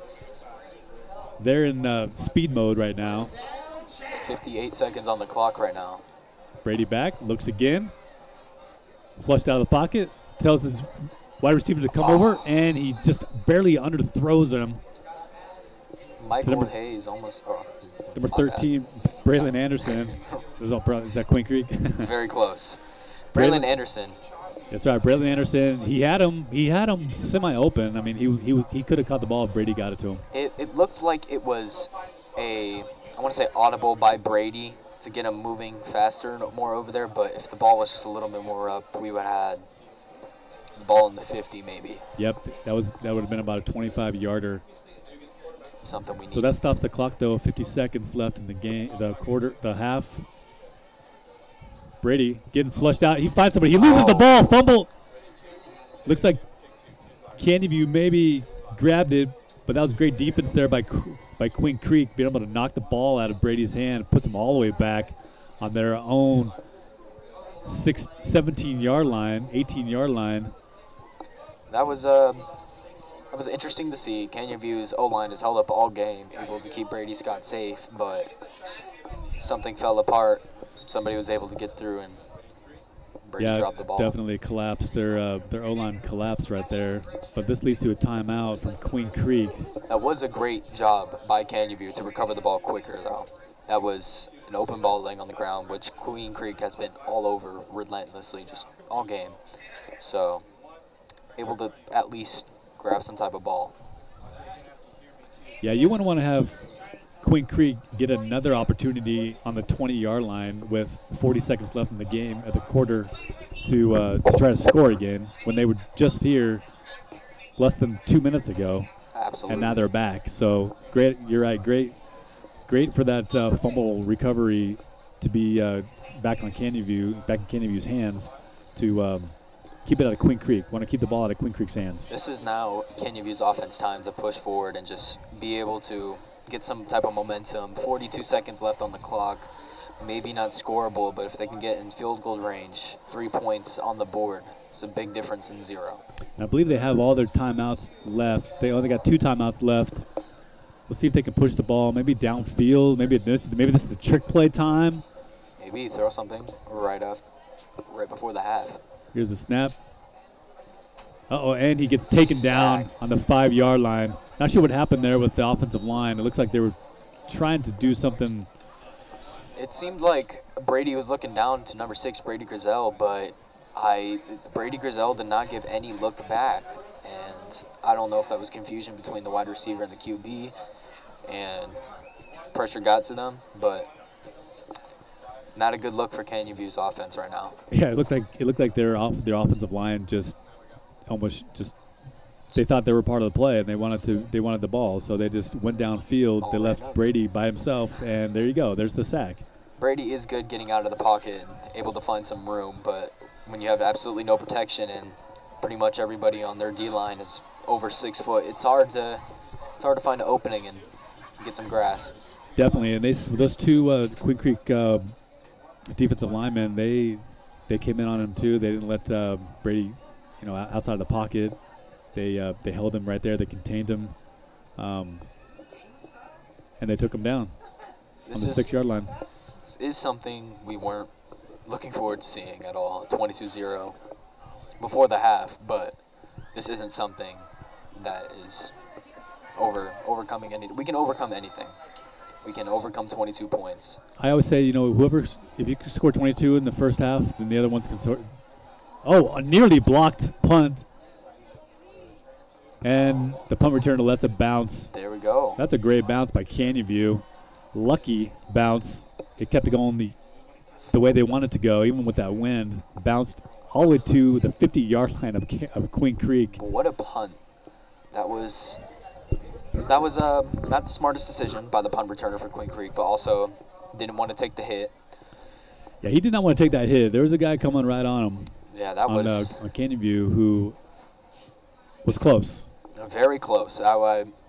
They're in speed mode right now. 58 seconds on the clock right now. Brady back, looks again. Flushed out of the pocket, tells his wide receiver to come over, and he just barely underthrows him. Michael Hayes almost. Number 13, Braylon Anderson. Is that Queen Creek? Very close. Braylon Anderson. That's right, Braylon Anderson. He had him semi-open. I mean, he could have caught the ball if Brady got it to him. It looked like it was I want to say audible by Brady to get him moving faster, more over there. But if the ball was just a little bit more up, we would have had the ball in the 50 maybe. Yep, that would have been about a 25-yarder. Something we need. So that stops the clock, though. 50 seconds left in the game, the half. Brady getting flushed out. He finds somebody. He loses the ball. Fumble. Looks like Canyon View maybe grabbed it, but that was great defense there by Queen Creek, being able to knock the ball out of Brady's hand, puts them all the way back on their own 17-yard line, 18-yard line. That was interesting to see. Canyon View's O-line has held up all game, able to keep Brady Scott safe, but something fell apart. Somebody was able to get through, and Brady dropped the ball. Definitely collapsed. Their O-line collapsed right there. But this leads to a timeout from Queen Creek. That was a great job by Canyon View to recover the ball quicker, though. That was an open ball laying on the ground, which Queen Creek has been all over relentlessly just all game. So, able to at least grab some type of ball. Yeah, you wouldn't want to have Queen Creek get another opportunity on the 20-yard line with 40 seconds left in the game at the quarter to try to score again when they were just here less than 2 minutes ago. Absolutely. And now they're back. So great, you're right, great for that fumble recovery to be back in Canyon View's hands to keep it out of Queen Creek. Want to keep the ball out of Queen Creek's hands. This is now Canyon View's offense time to push forward and just be able to get some type of momentum. 42 seconds left on the clock. Maybe not scoreable, but if they can get in field goal range, 3 points on the board, it's a big difference in 0. And I believe they have all their timeouts left. They only got 2 timeouts left. Let's see if they can push the ball, maybe downfield. Maybe this is the trick play time. Maybe throw something right before the half. Here's the snap. And he gets taken down on the 5-yard line. Not sure what happened there with the offensive line. It looks like they were trying to do something. It seemed like Brady was looking down to number 6, Brady Grizel, but Brady Grizel did not give any look back. And I don't know if that was confusion between the wide receiver and the QB, and pressure got to them, but not a good look for Canyon View's offense right now. Yeah, it looked like their offensive line just almost just they thought they were part of the play and they wanted the ball, so they just went downfield. They left Brady by himself, and there you go. There's the sack. Brady is good getting out of the pocket and able to find some room, but when you have absolutely no protection and pretty much everybody on their D-line is over 6 foot, it's hard to find an opening and get some grass. Definitely, and those two Queen Creek defensive linemen, they came in on him too. They didn't let Brady, outside of the pocket. They held him right there. They contained him, and they took him down on the 6-yard line. This is something we weren't looking forward to seeing at all, 22-0 before the half, but this isn't something that is overcoming anything. We can overcome anything. We can overcome 22 points. I always say, if you score 22 in the first half, then the other ones can score. Oh, a nearly blocked punt. And the punt returner lets it bounce. There we go. That's a great bounce by Canyon View. Lucky bounce. It kept it going the way they wanted to go, even with that wind. Bounced all the way to the 50-yard line of Queen Creek. What a punt. That was not the smartest decision by the punt returner for Queen Creek, but also didn't want to take the hit. Yeah, he did not want to take that hit. There was a guy coming right on him. Yeah, that was on Canyon View who was close. Very close.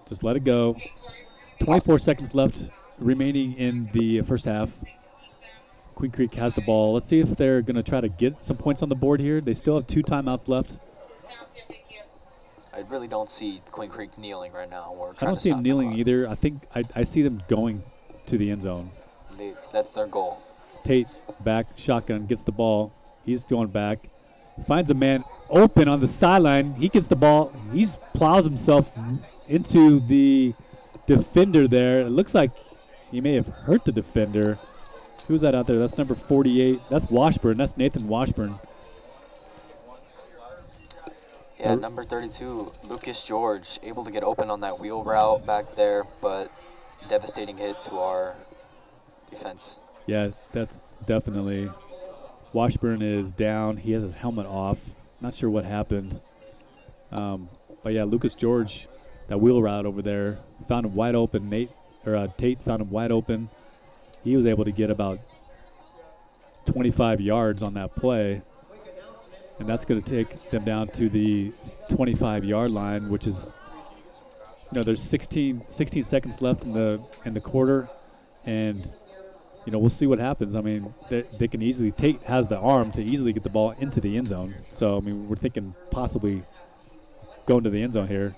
Just let it go. 24 seconds left remaining in the first half. Queen Creek has the ball. Let's see if they're going to try to get some points on the board here. They still have 2 timeouts left. I really don't see Queen Creek kneeling right now. I don't see them kneeling either. I think I see them going to the end zone. That's their goal. Tate back, shotgun, gets the ball. He's going back. Finds a man open on the sideline. He gets the ball. He plows himself into the defender there. It looks like he may have hurt the defender. Who's that out there? That's number 48. That's Washburn. That's Nathan Washburn. Yeah, number 32, Lucas George, able to get open on that wheel route back there, but devastating hit to our defense. Yeah, that's definitely. Washburn is down. He has his helmet off. Not sure what happened. But yeah, Lucas George, that wheel route over there, found him wide open. Tate found him wide open. He was able to get about 25 yards on that play. And that's going to take them down to the 25-yard line, which is, there's 16 seconds left in the quarter, and we'll see what happens. I mean, they can easily. Tate has the arm to easily get the ball into the end zone. So I mean, we're thinking possibly going to the end zone here,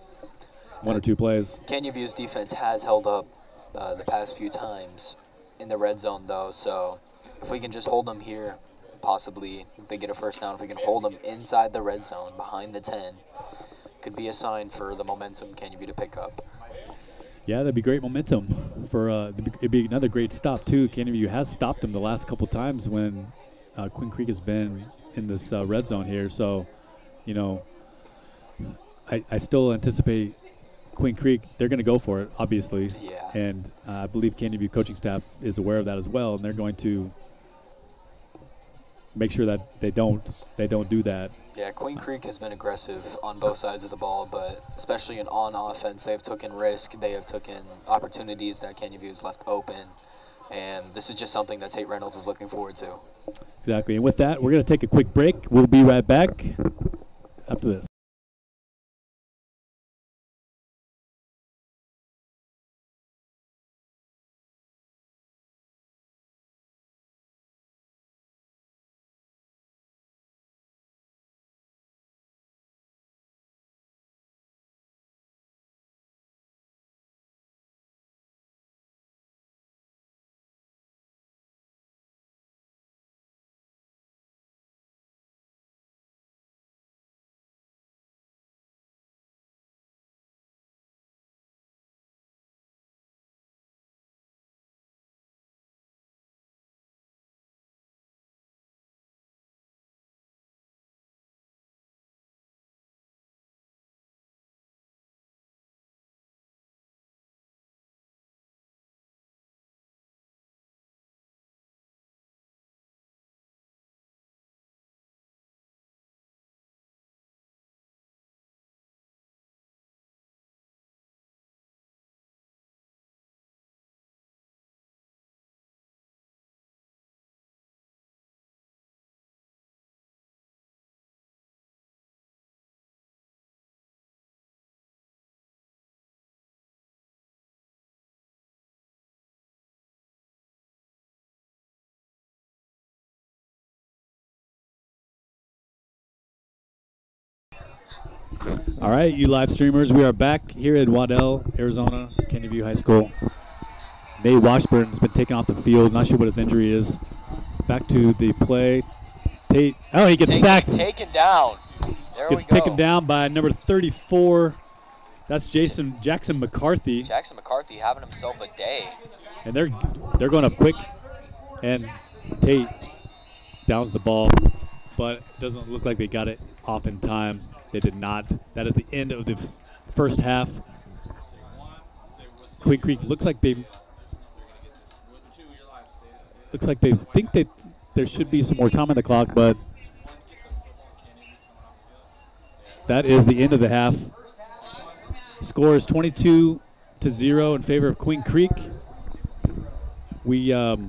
1 or 2 plays. Canyon View's defense has held up the past few times in the red zone, though. So if we can just hold them here. Possibly, if they get a first down, if we can hold them inside the red zone, behind the 10, could be a sign for the momentum Canyon View to pick up. Yeah, that'd be great momentum. It'd be another great stop, too. Canyon View has stopped them the last couple times when Queen Creek has been in this red zone here. So, I still anticipate Queen Creek, they're going to go for it, obviously. Yeah. And I believe Canyon View coaching staff is aware of that as well, and they're going to make sure that they don't do that. Yeah, Queen Creek has been aggressive on both sides of the ball, but especially on offense, they have taken risk. They have taken opportunities that Canyon View has left open, and this is just something that Tate Reynolds is looking forward to. Exactly, and with that, we're going to take a quick break. We'll be right back after this. All right, you live streamers, we are back here in Waddell, Arizona, Canyon View High School. Nate Washburn's been taken off the field. Not sure what his injury is. Back to the play. Tate. Oh, he gets sacked. Taken down. There we go. Gets taken down by number 34. That's Jackson McCarthy. Jackson McCarthy having himself a day. And they're going up quick. And Tate downs the ball, but it doesn't look like they got it off in time. They did not. That is the end of the first half. Queen Creek looks like they think that there should be some more time on the clock, but that is the end of the half. Score is 22-0 in favor of Queen Creek. We have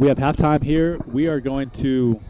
halftime here. We are going to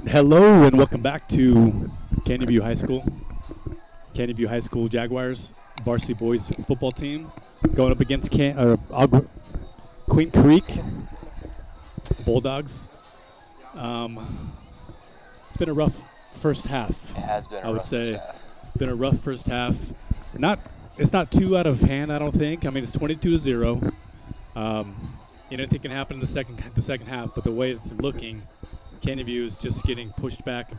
Hello and welcome back to Canyon View High School. Canyon View High School Jaguars varsity boys football team going up against Queen Creek Bulldogs. It's been a rough first half. It has been I would say been a rough first half. It's not too out of hand, I don't think. I mean, it's 22-0. Anything can happen in the second half, but the way it's looking, Canyon View is just getting pushed back,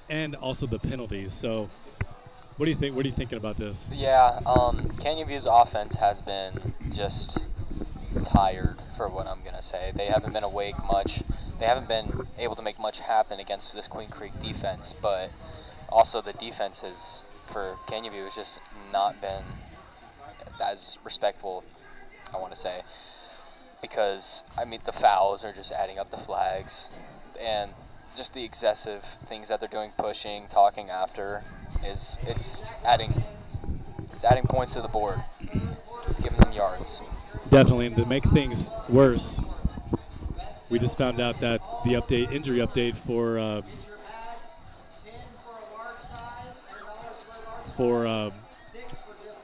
and also the penalties. So, what do you think? What are you thinking about this? Yeah, Canyon View's offense has been just tired, for what I'm gonna say. They haven't been awake much. They haven't been able to make much happen against this Queen Creek defense, but also the defense for Canyon View has just not been as respectful, I want to say, because I mean the fouls are just adding up, the flags, and just the excessive things that they're doing, pushing, talking after, it's adding points to the board. It's giving them yards. Definitely, and to make things worse, we just found out that the injury update for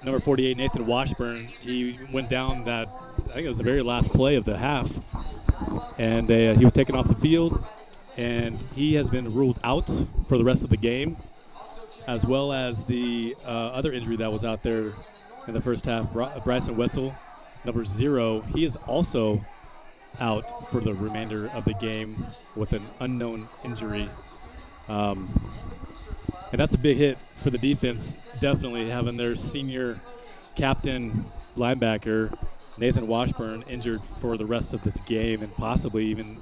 number 48, Nathan Washburn, he went down I think it was the very last play of the half, and he was taken off the field, and he has been ruled out for the rest of the game, as well as the other injury that was out there in the first half, Bryson Wetzel, number 0. He is also out for the remainder of the game with an unknown injury. And that's a big hit for the defense, definitely having their senior captain linebacker, Nathan Washburn, injured for the rest of this game and possibly even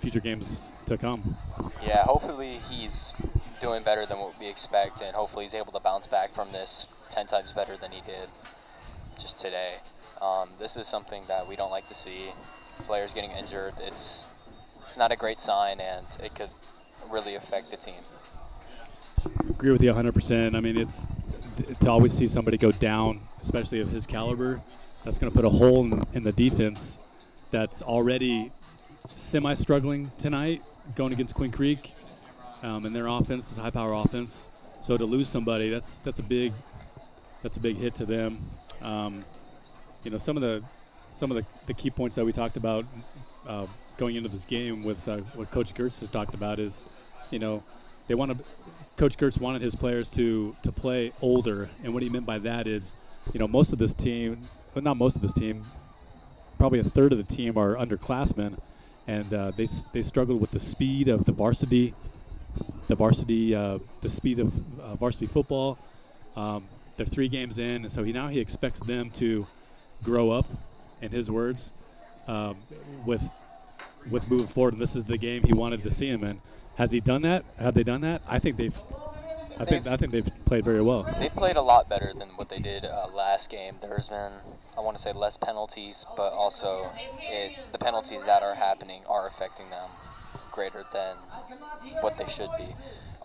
future games to come. Yeah, hopefully he's doing better than what we expect, and hopefully he's able to bounce back from this 10 times better than he did just today. This is something that we don't like to see. Players getting injured, it's not a great sign, and it could really affect the team. Agree with you 100%. I mean, to always see somebody go down, especially of his caliber, that's going to put a hole in the defense that's already semi-struggling tonight, going against Queen Creek, and their offense is high-power offense. So to lose somebody, that's a big hit to them. Some of the key points that we talked about going into this game with what Coach Gertz has talked about is, Coach Gertz wanted his players to play older, and what he meant by that is, most of this team, but not most of this team, probably a third of the team are underclassmen, and they struggled with the speed of the speed of varsity football. They're 3 games in, and so he expects them to grow up, in his words, with moving forward. And this is the game he wanted to see him in. Has he done that? Have they done that? I think they've played very well. They've played a lot better than what they did last game. There's been, I want to say, less penalties, but also the penalties that are happening are affecting them greater than what they should be.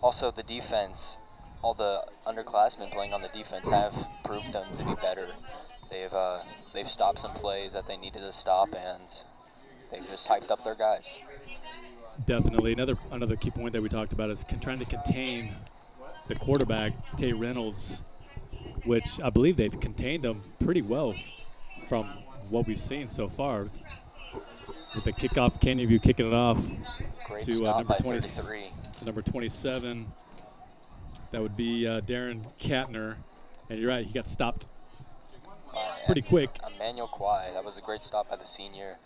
Also, the defense, all the underclassmen playing on the defense have proved them to be better. They've stopped some plays that they needed to stop, and they've just hyped up their guys. Definitely. Another key point that we talked about is trying to contain the quarterback, Tay Reynolds, which I believe they've contained him pretty well from what we've seen so far. With the kickoff, Canyon View kicking it off to number 23. To number 27. That would be Darren Katner. And you're right, he got stopped pretty quick. Emmanuel Kwai, that was a great stop by the senior.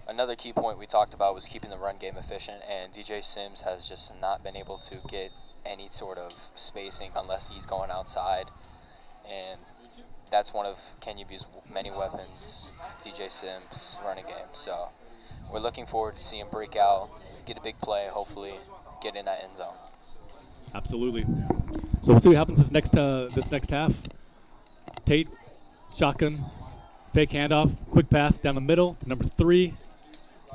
Another key point we talked about was keeping the run game efficient, and DJ Sims has just not been able to get any sort of spacing unless he's going outside, and that's one of Canyon View's many weapons, DJ Sims' running game. So we're looking forward to seeing him break out, get a big play, hopefully get in that end zone. Absolutely. So we'll see what happens this next half. Tate, shotgun, fake handoff, quick pass down the middle to number 3.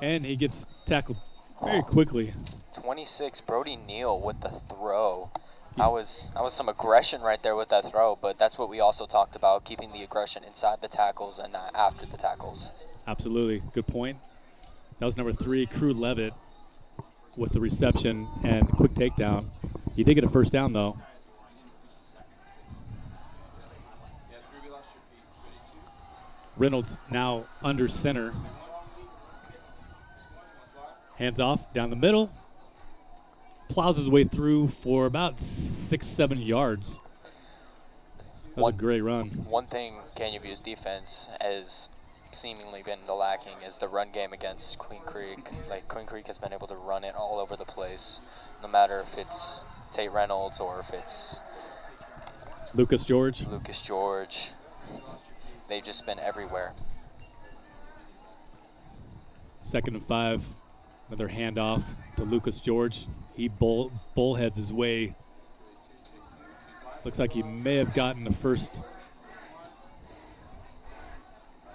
And he gets tackled very quickly. 26, Brody Neal with the throw. That was some aggression right there with that throw, but that's what we also talked about, keeping the aggression inside the tackles and not after the tackles. Absolutely. Good point. That was number 3, Crew Levitt. with the reception and quick takedown. He did get a first down, though. Reynolds now under center. Hands off, down the middle. Plows his way through for about 6-7 yards. That was a great run. One thing Canyon View's defense has seemingly been lacking is the run game against Queen Creek. Like, Queen Creek has been able to run it all over the place, no matter if it's Tate Reynolds or if it's Lucas George. They've just been everywhere. 2nd and 5. Another handoff to Lucas George. He bullheads his way. Looks like he may have gotten the first.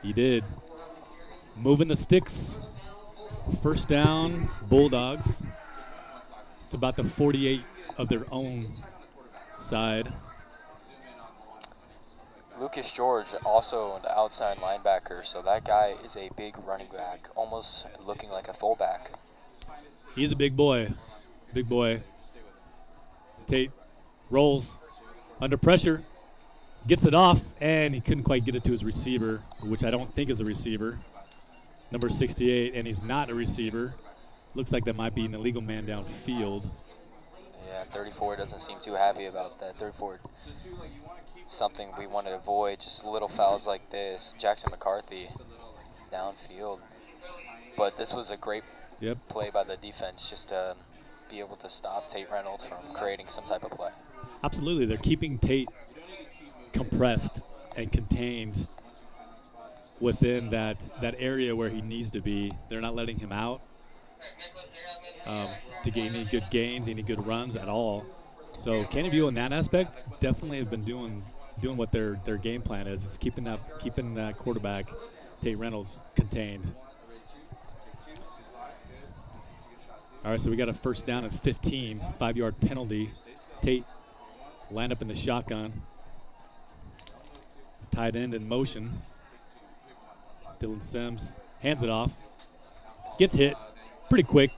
He did. Moving the sticks. First down, Bulldogs. It's about the 48 of their own side. Lucas George, also the outside linebacker, so that guy is a big running back, almost looking like a fullback. He's a big boy. Big boy. Tate rolls under pressure, gets it off, and he couldn't quite get it to his receiver, which I don't think is a receiver. Number 68, and he's not a receiver. Looks like that might be an illegal man downfield. Yeah, 34 doesn't seem too happy about that. 34, something we want to avoid, just little fouls like this. Jackson McCarthy downfield. But this was a great play by the defense just to be able to stop Tate Reynolds from creating some type of play. Absolutely. They're keeping Tate compressed and contained within that area where he needs to be. They're not letting him out to get any good gains, any good runs at all. So Canyon View in that aspect definitely have been doing what their game plan is. It's keeping that quarterback, Tate Reynolds, contained. All right, so we got a first down and 15, 5-yard penalty. Tate lined up in the shotgun. His tight end in motion. Dylan Sims hands it off. Gets hit pretty quick.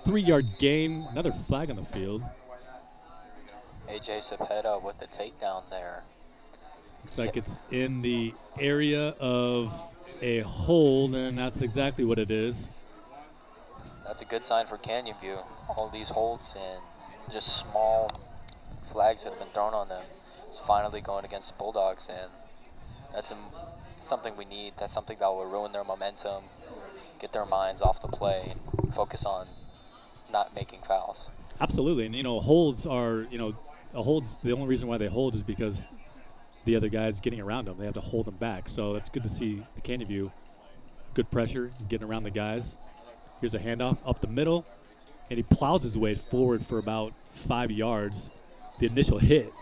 3-yard gain. Another flag on the field. A.J. Cepeda with the takedown there. Looks like it's in the area of a hold, and that's exactly what it is. That's a good sign for Canyon View. All these holds and just small flags that have been thrown on them. It's finally going against the Bulldogs, and that's something we need. That's something that will ruin their momentum, get their minds off the play, and focus on not making fouls. Absolutely, and holds are, a hold's the only reason why they hold is because the other guy's getting around them. They have to hold them back. So it's good to see the Canyon View, good pressure, getting around the guys. Here's a handoff up the middle, and he plows his way forward for about 5 yards. The initial hit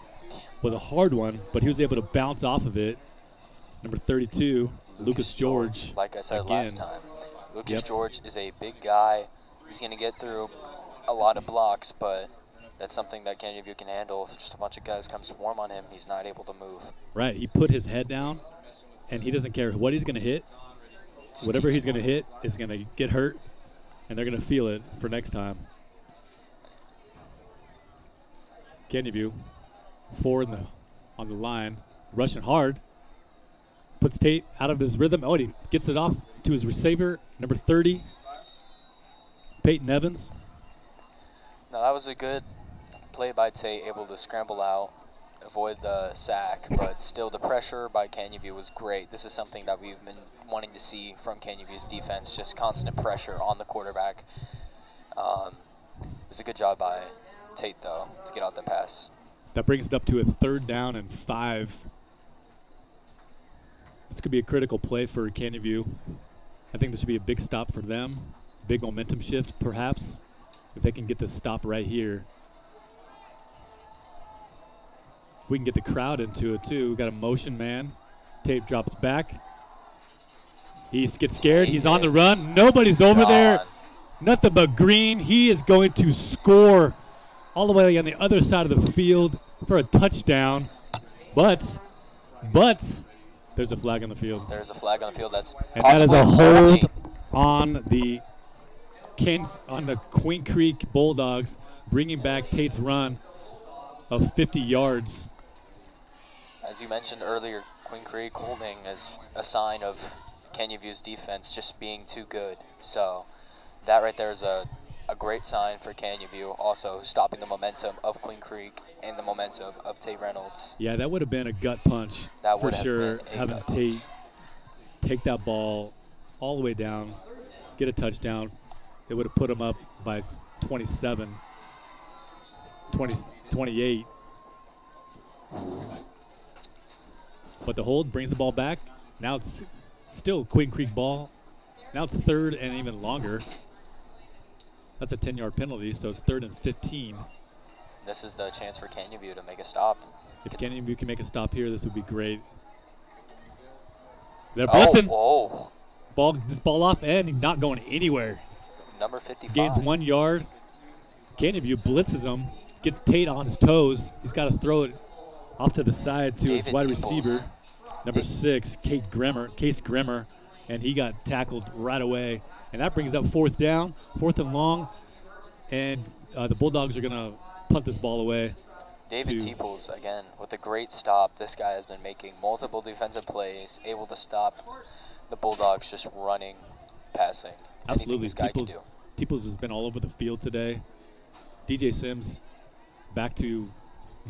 was a hard one, but he was able to bounce off of it. Number 32, Lucas George. Like I said last time, Lucas George is a big guy. He's going to get through a lot of blocks, but that's something that Canyon View can handle. If just a bunch of guys come swarm on him, he's not able to move. Right, he put his head down, and he doesn't care what he's going to hit. Whatever he's going to hit is going to get hurt, and they're going to feel it for next time. Canyon View, 4 on the line, rushing hard. Puts Tate out of his rhythm. Oh, and he gets it off to his receiver, number 30, Peyton Evans. Now that was a good play by Tate, able to scramble out, avoid the sack, but still the pressure by Canyon View was great. This is something that we've been wanting to see from Canyon View's defense, just constant pressure on the quarterback. It was a good job by Tate, though, to get out the pass. That brings it up to a 3rd down and 5. This could be a critical play for Canyon View. I think this should be a big stop for them. Big momentum shift, perhaps, if they can get this stop right here. We can get the crowd into it, too. We've got a motion man. Tate drops back. He gets scared. He's on the run. Nobody's over there. Nothing but green. He is going to score all the way on the other side of the field for a touchdown. But there's a flag on the field. There's a flag on the field. That's and that is a hold on the on the Queen Creek Bulldogs, bringing back Tate's run of 50 yards. As you mentioned earlier, Queen Creek holding is a sign of Canyon View's defense just being too good. So that right there is a great sign for Canyon View, also stopping the momentum of Queen Creek and the momentum of Tate Reynolds. Yeah, that would have been a gut punch that for sure, having Tate take that ball all the way down, get a touchdown. It would have put him up by 27, 28. But the hold brings the ball back. Now it's still Queen Creek ball. Now it's 3rd and even longer. That's a 10-yard penalty, so it's 3rd and 15. This is the chance for Canyon View to make a stop. If Canyon View can make a stop here, this would be great. They're blitzing. Oh, This ball off, and he's not going anywhere. Number 55. Gains 1 yard. Canyon View blitzes him, gets Tate on his toes. He's got to throw it off to the side to his wide receiver, number 6, Case Grimmer, and he got tackled right away. And that brings up 4th down, 4th and long, and the Bulldogs are going to punt this ball away. David Teeples, again, with a great stop. This guy has been making multiple defensive plays, able to stop the Bulldogs just running, passing. Absolutely. This guy can do. Teeples has been all over the field today. DJ Sims back to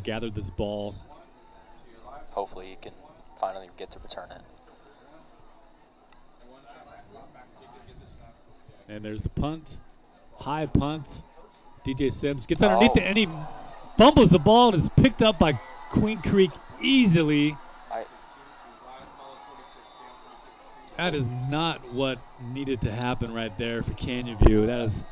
gather this ball. Hopefully he can finally get to return it. And there's the punt. High punt. DJ Sims gets underneath it, and he fumbles the ball and is picked up by Queen Creek easily. That is not what needed to happen right there for Canyon View. That is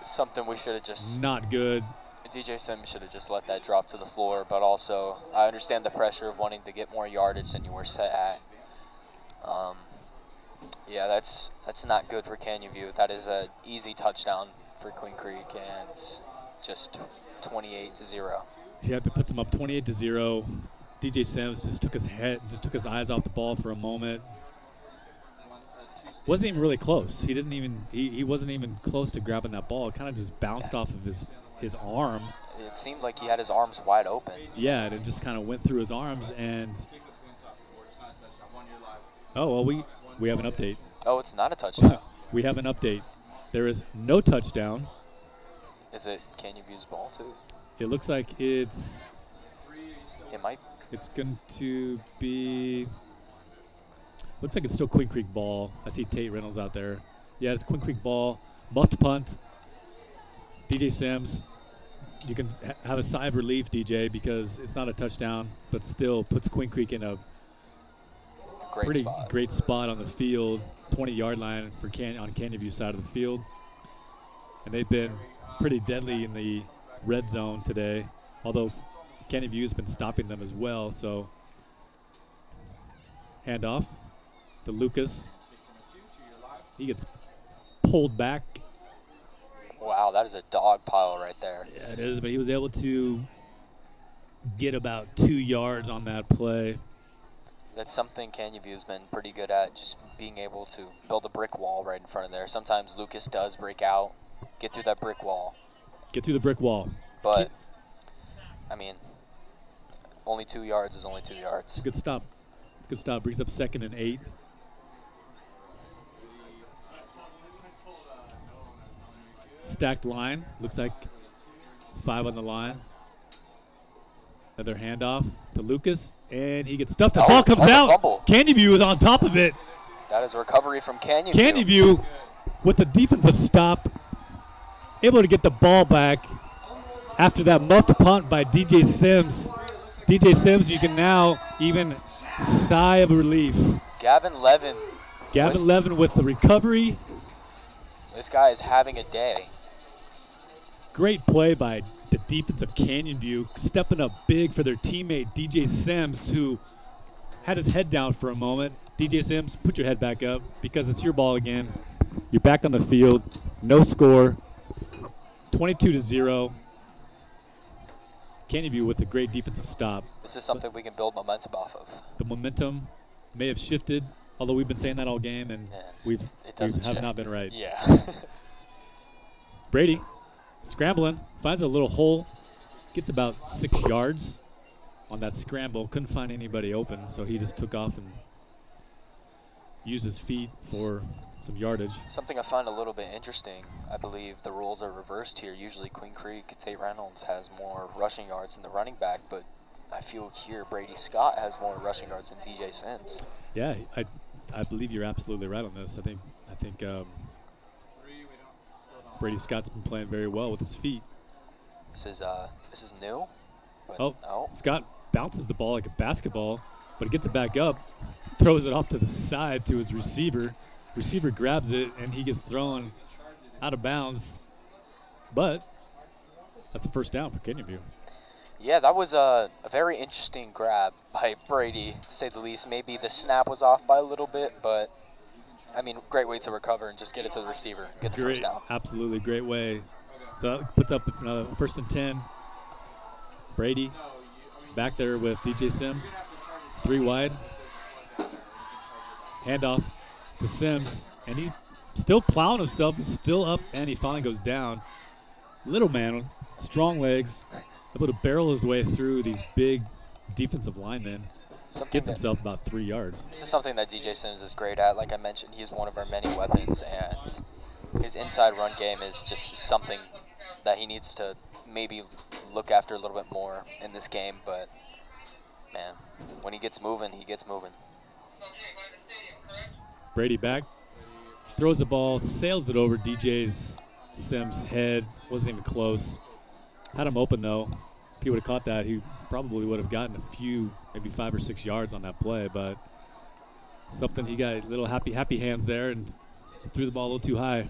something we should have just... not good. DJ Sims should have just let that drop to the floor, but also I understand the pressure of wanting to get more yardage than you were set at. Yeah, that's not good for Canyon View. That is an easy touchdown for Queen Creek, and just 28-0. Yeah, it puts them up 28-0. DJ Sims just took his eyes off the ball for a moment. Wasn't even really close. He wasn't even close to grabbing that ball. It kind of just bounced off of his arm. It seemed like he had his arms wide open. Yeah, and it just kind of went through his arms. And oh well, we have an update. Oh, it's not a touchdown. We have an update. There is no touchdown. Is it Canyon View's ball too? It looks like it's. It might. It's going to be. Looks like it's still Queen Creek ball. I see Tate Reynolds out there. Yeah, it's Queen Creek ball. Muffed punt. DJ Sims. You can have a sigh of relief, DJ, because it's not a touchdown, but still puts Queen Creek in a great spot on the field. 20-yard line for on Canyon View side of the field. And they've been pretty deadly in the red zone today, although Canyon View's been stopping them as well. So handoff to Lucas. He gets pulled back. Wow, that is a dog pile right there. Yeah, it is, but he was able to get about 2 yards on that play. That's something Canyon View has been pretty good at, just being able to build a brick wall right in front of there. Sometimes Lucas does break out, get through that brick wall. Get through the brick wall. But, I mean, only 2 yards is only 2 yards. It's a good stop. It's a good stop. Brings up 2nd and 8. Stacked line. Looks like 5 on the line. Another handoff to Lucas, and he gets stuffed. The ball comes out. Fumble. Canyon View is on top of it. That is a recovery from Canyon View. Canyon View, with the defensive stop, able to get the ball back after that muffed punt by DJ Sims. DJ Sims, you can now even sigh of relief. Gavin Levin with the recovery. This guy is having a day. Great play by the defense of Canyon View, stepping up big for their teammate DJ Sims, who had his head down for a moment. DJ Sims, put your head back up because it's your ball again. You're back on the field. No score. 22-0. Canyon View with a great defensive stop. This is something we can build momentum off of. The momentum may have shifted Although we've been saying that all game, and we have not been right. Yeah. Brady scrambling, finds a little hole, gets about 6 yards on that scramble. Couldn't find anybody open, so he just took off and used his feet for some yardage. Something I find a little bit interesting, I believe the rules are reversed here. Usually Queen Creek, Tate Reynolds has more rushing yards than the running back, but I feel here Brady Scott has more rushing yards than DJ Sims. Yeah, I believe you're absolutely right on this. I think Brady Scott's been playing very well with his feet. This is new. Oh, Scott bounces the ball like a basketball, but he gets it back up, throws it off to the side to his receiver. Receiver grabs it, and he gets thrown out of bounds. But that's a first down for Canyon View. Yeah, that was a very interesting grab by Brady, to say the least. Maybe the snap was off by a little bit, but, I mean, great way to recover and just get it to the receiver, get the first down. Absolutely, great way. So that puts up another 1st and 10. Brady back there with DJ Sims, 3 wide. Handoff to Sims, and he's still plowing himself. He's still up, and he finally goes down. Little man, strong legs, able to barrel his way through these big defensive linemen. Gets himself about 3 yards. This is something that DJ Sims is great at. Like I mentioned, he's one of our many weapons, and his inside run game is just something that he needs to maybe look after a little bit more in this game. But, man, when he gets moving, he gets moving. Brady back, throws the ball, sails it over DJ's Sims' head. Wasn't even close. Had him open, though. If he would have caught that, he probably would have gotten a few, maybe 5 or 6 yards on that play. But something, he got a little happy hands there and threw the ball a little too high.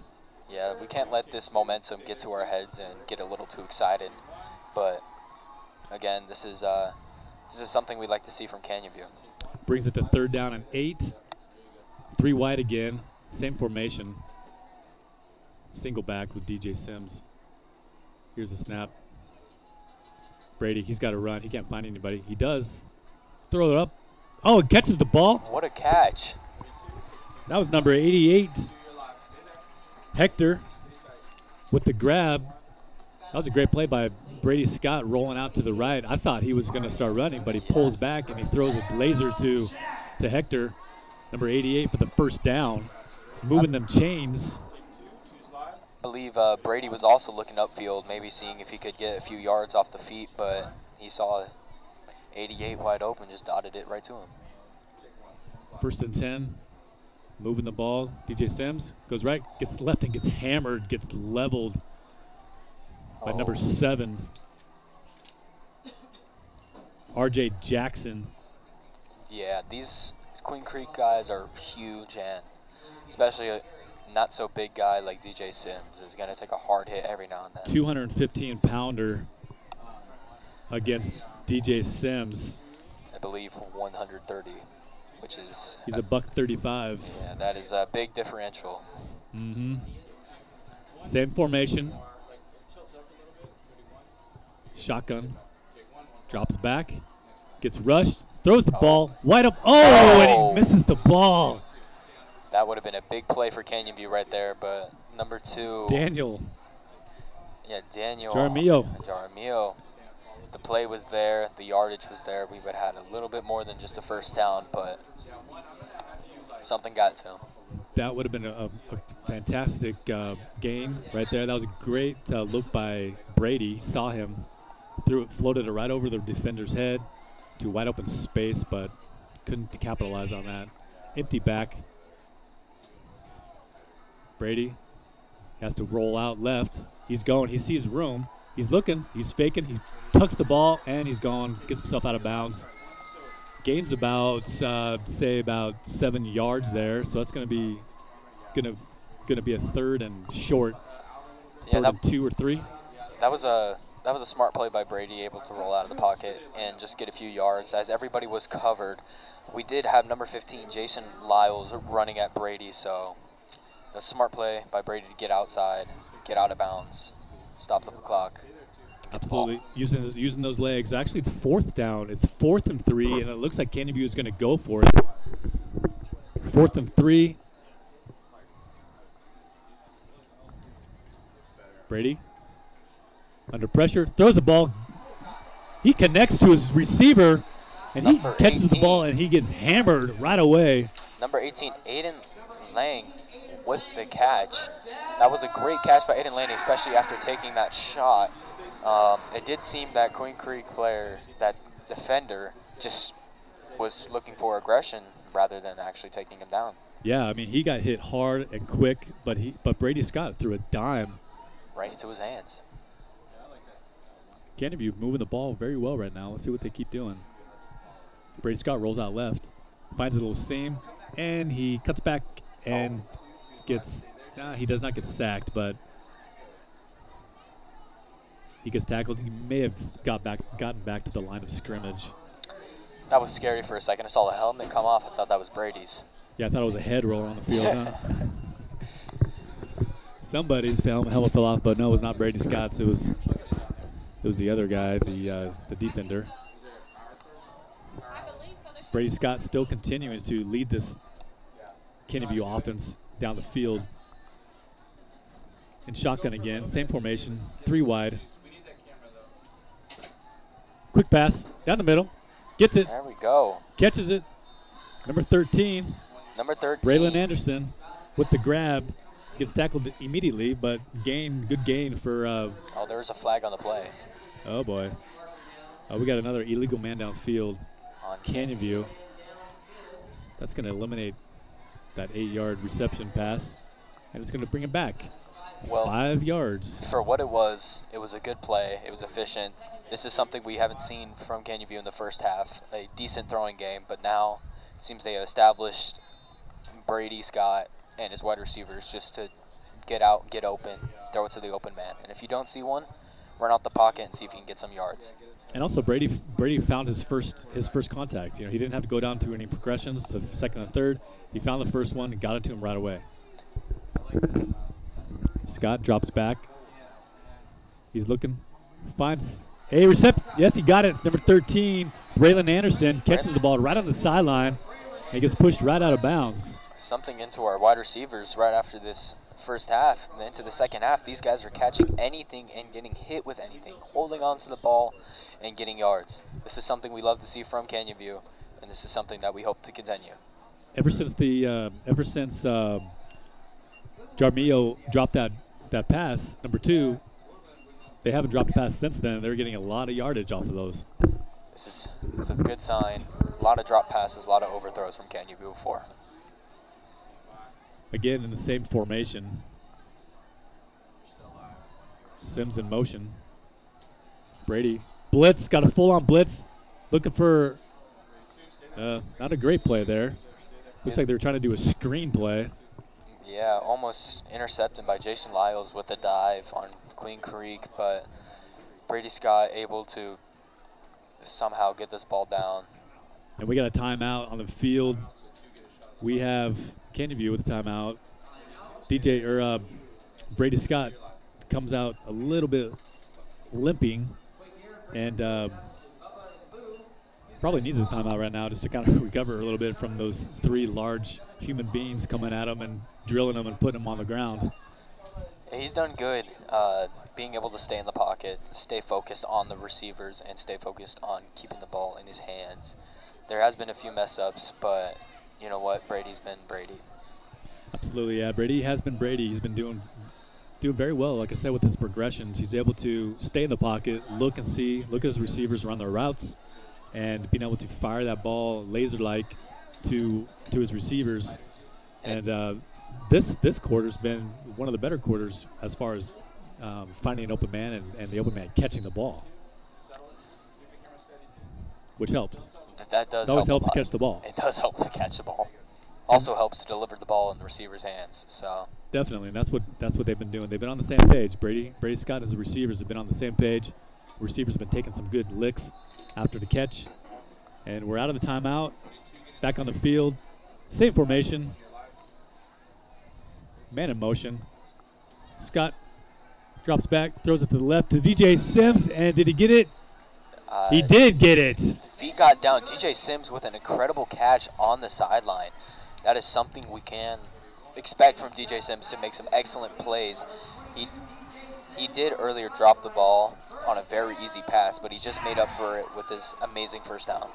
Yeah, we can't let this momentum get to our heads and get a little too excited. But, again, this is something we'd like to see from Canyon View. Brings it to 3rd down and 8. 3 wide again, same formation. Single back with DJ Sims. Here's a snap. Brady, he's got to run. He can't find anybody. He does. Throw it up. Oh, it catches the ball. What a catch. That was number 88. Hector with the grab. That was a great play by Brady Scott rolling out to the right. I thought he was going to start running, but he pulls back and he throws a laser to Hector. Number 88 for the first down, moving them chains. I believe Brady was also looking upfield, maybe seeing if he could get a few yards off the feet, but he saw 88 wide open, just dotted it right to him. 1st and 10, moving the ball. DJ Sims goes right, gets left and gets hammered, gets leveled by number 7. RJ Jackson. Yeah, these Queen Creek guys are huge, and especially a not so big guy like DJ Sims is going to take a hard hit every now and then. 215-pounder against DJ Sims. I believe 130, which is... He's a $135. Yeah, that is a big differential. Mm-hmm. Same formation. Shotgun. Drops back. Gets rushed. Throws the ball wide up. Oh, and he misses the ball. That would have been a big play for Canyon View right there, but number 2. Daniel. Yeah, Daniel. Jaramillo. The play was there. The yardage was there. We would have had a little bit more than just a first down, but something got to him. That would have been a fantastic gain right there. That was a great look by Brady. Saw him. Threw it, floated it right over the defender's head to wide open space, but couldn't capitalize on that. Empty back. Brady has to roll out left. He's going. He sees room. He's looking. He's faking. He tucks the ball, and he's gone. Gets himself out of bounds. Gains about, say, about 7 yards there. So that's going to be a 3rd and short. Yeah, 3rd and 2 or 3. That was a smart play by Brady, able to roll out of the pocket and just get a few yards as everybody was covered. We did have number 15, Jason Lyles, running at Brady, so a smart play by Brady to get outside, get out of bounds, stop the clock. Absolutely, using those legs. Actually, it's 4th down. It's 4th and 3, and it looks like Canyon View is going to go for it. 4th and 3. Brady under pressure, throws the ball. He connects to his receiver, and he catches the ball, and he gets hammered right away. Number 18, Aiden Lang with the catch. That was a great catch by Aiden Lang, especially after taking that shot. It did seem that Queen Creek player, that defender, just was looking for aggression rather than actually taking him down. Yeah, I mean, he got hit hard and quick, but Brady Scott threw a dime right into his hands. Canada View moving the ball very well right now. Let's see what they keep doing. Brady Scott rolls out left, finds a little seam, and he cuts back and gets, he does not get sacked, but he gets tackled. He may have gotten back to the line of scrimmage. That was scary for a second. I saw the helmet come off. I thought that was Brady's. Yeah, I thought it was a head roller on the field. Huh? Somebody's helmet fell off, but no, it was not Brady Scott's. It was the other guy, the defender. Brady Scott still continuing to lead this Canada View offense down the field. In shotgun again, same formation, 3 wide. Quick pass down the middle, gets it. There we go. Catches it. Number 13. Number 13. Braylon Anderson with the grab. Gets tackled immediately, but good gain for. Oh, there was a flag on the play. Oh boy. We got another illegal man downfield on Canyon View. That's going to eliminate that 8-yard reception pass, and it's going to bring it back. Well, 5 yards. For what it was a good play. It was efficient. This is something we haven't seen from Canyon View in the first half. A decent throwing game, but now it seems they have established Brady Scott and his wide receivers just to get out, get open, throw it to the open man. And if you don't see one, run out the pocket and see if you can get some yards. And also Brady found his first contact. You know, he didn't have to go down to any progressions to the second and third. He found the first one and got it to him right away. Scott drops back. He's looking, finds a reception. Yes, he got it. It's number 13, Braylon Anderson, catches the ball right on the sideline and gets pushed right out of bounds. Something into our wide receivers right after this first half and into the second half. These guys are catching anything and getting hit with anything, holding on to the ball and getting yards. This is something we love to see from Canyon View, and this is something that we hope to continue. Ever since Jarmillo dropped that pass, number 2, they haven't dropped a pass since then. They're getting a lot of yardage off of those. It's a good sign. A lot of drop passes, a lot of overthrows from Canyon View before. Again, in the same formation. Sims in motion. Brady. Blitz, got a full-on blitz. Looking for not a great play there. Looks like they were trying to do a screen play. Yeah, almost intercepted by Jason Lyles with a dive on Queen Creek, but Brady Scott able to somehow get this ball down. And we got a timeout on the field. We have Canyon View with a timeout. Brady Scott comes out a little bit limping and probably needs his timeout right now just to kind of recover a little bit from those 3 large human beings coming at him and drilling him and putting him on the ground. He's done good being able to stay in the pocket, stay focused on the receivers, and stay focused on keeping the ball in his hands. There has been a few mess-ups, but you know what? Brady's been Brady. Absolutely, yeah. Brady has been Brady. He's been doing very well. Like I said, with his progressions, he's able to stay in the pocket, look at his receivers run their routes, and being able to fire that ball laser-like to his receivers. And this quarter's been one of the better quarters as far as finding an open man and the open man catching the ball, which helps. That does always helps to catch the ball. It does help to catch the ball. Also helps to deliver the ball in the receiver's hands. So definitely, and that's what they've been doing. They've been on the same page. Brady Scott and his receivers have been on the same page. Receivers have been taking some good licks after the catch, and we're out of the timeout. Back on the field, same formation. Man in motion. Scott drops back, throws it to the left to DJ Sims, and did he get it? He did get it. Feet got down. DJ Sims with an incredible catch on the sideline. that is something we can expect from DJ Sims to make some excellent plays. He did earlier drop the ball on a very easy pass, but he just made up for it with his amazing first down.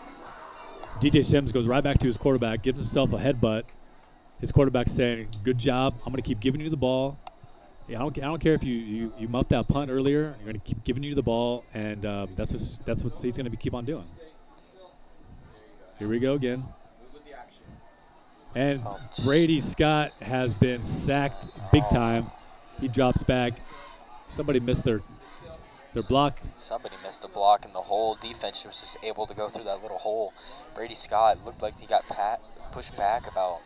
DJ Sims goes right back to his quarterback, gives himself a headbutt. His quarterback's saying, "Good job. I'm going to keep giving you the ball. Yeah, I don't care if you muffed that punt earlier. I'm going to keep giving you the ball, and that's what he's going to keep on doing." Here we go again. And Brady Scott has been sacked big time. He drops back. Somebody missed their block. Somebody missed a block, and the whole defense was just able to go through that little hole. Brady Scott looked like he got pushed back about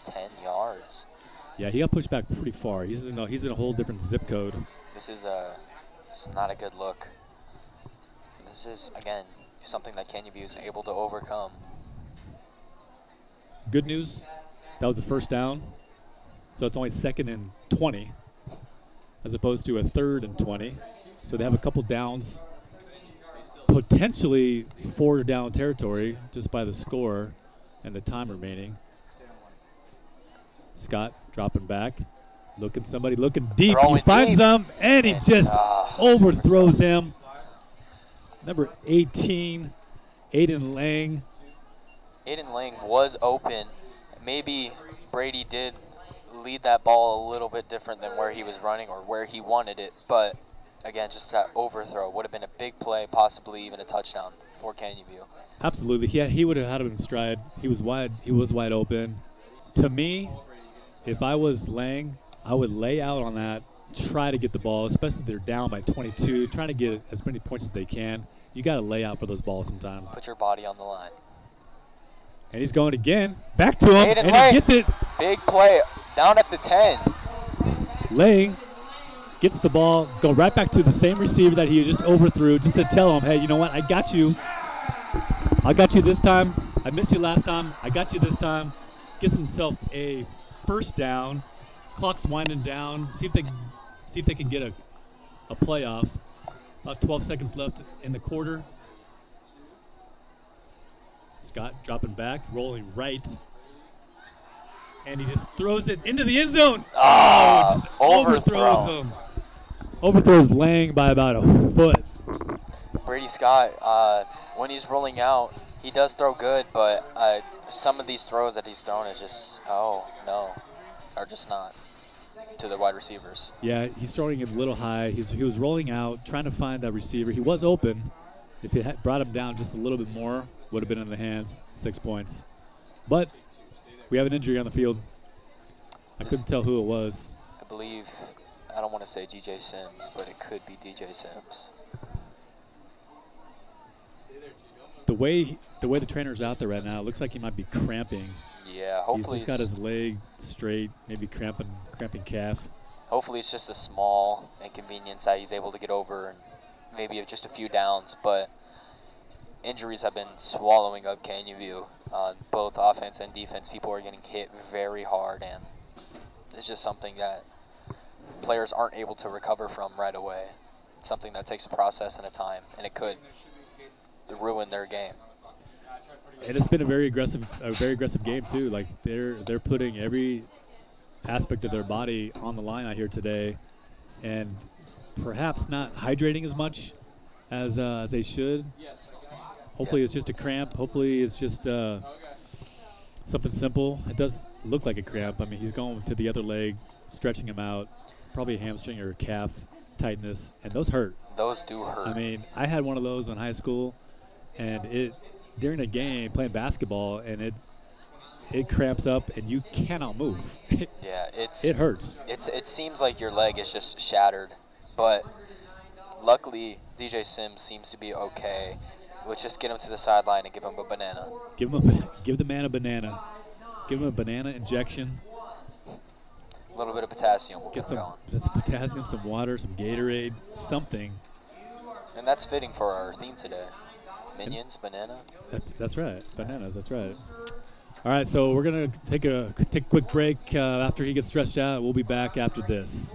10 yards. Yeah, he got pushed back pretty far. He's in a whole different zip code. This is not a good look. This is, again, something that Canyon View is able to overcome. Good news, that was a first down. So it's only 2nd and 20 as opposed to a 3rd and 20. So they have a couple downs, potentially 4 down territory just by the score and the time remaining. Scott dropping back, somebody looking deep. He finds them, and he just overthrows him. Number 18, Aiden Lang. Aiden Lang was open. Maybe Brady did lead that ball a little bit different than where he was running or where he wanted it. But, again, just that overthrow would have been a big play, possibly even a touchdown for Canyon View. Absolutely. He would have had him in stride. He was wide open. To me, if I was Lang, I would lay out on that, try to get the ball, especially if they're down by 22, trying to get as many points as they can. You got to lay out for those balls sometimes. Put your body on the line. And he's going again. Back to him, and Lang. He gets it. Big play down at the 10. Lang gets the ball, go right back to the same receiver that he just overthrew, just to tell him, hey, you know what, I got you. I got you this time. I missed you last time. I got you this time. Gets himself a first down. Clock's winding down. See if they can get a playoff. About 12 seconds left in the quarter. Scott dropping back, rolling right. And he just throws it into the end zone. Just overthrows him. Overthrows Lang by about a foot. Brady Scott, when he's rolling out, he does throw good, but some of these throws that he's thrown is just, are just not to the wide receivers. Yeah, he's throwing it a little high. He was rolling out, trying to find that receiver. He was open. If it had brought him down just a little bit more, would have been in the hands, 6 points. But we have an injury on the field. I couldn't tell who it was. I believe, I don't want to say DJ Sims, but it could be DJ Sims. The way the trainer's out there right now, it looks like he might be cramping. Yeah, hopefully he's got his leg straight, maybe cramping calf. Hopefully it's just a small inconvenience that he's able to get over, and maybe just a few downs. But injuries have been swallowing up Canyon View on both offense and defense. People are getting hit very hard, and it's just something that players aren't able to recover from right away. It's something that takes a process and a time, and it could ruin their game. And it's been a very aggressive game too. Like they're putting every aspect of their body on the line out here today, and perhaps not hydrating as much as they should. Hopefully it's just a cramp. Hopefully it's just something simple. It does look like a cramp. I mean, he's going to the other leg, stretching him out, probably a hamstring or a calf tightness, and those hurt. Those do hurt. I mean, I had one of those in high school, and during a game playing basketball, and it cramps up, and you cannot move. Yeah, it hurts. It seems like your leg is just shattered, but luckily DJ Sims seems to be okay. Let's just get him to the sideline and give him a banana. Give the man a banana. Give him a banana injection. A little bit of potassium. We'll get going. Get some potassium, some water, some Gatorade, something. And that's fitting for our theme today. Minions, banana. That's right. Bananas. That's right. All right, so we're gonna take a quick break. After he gets stretched out, we'll be back after this.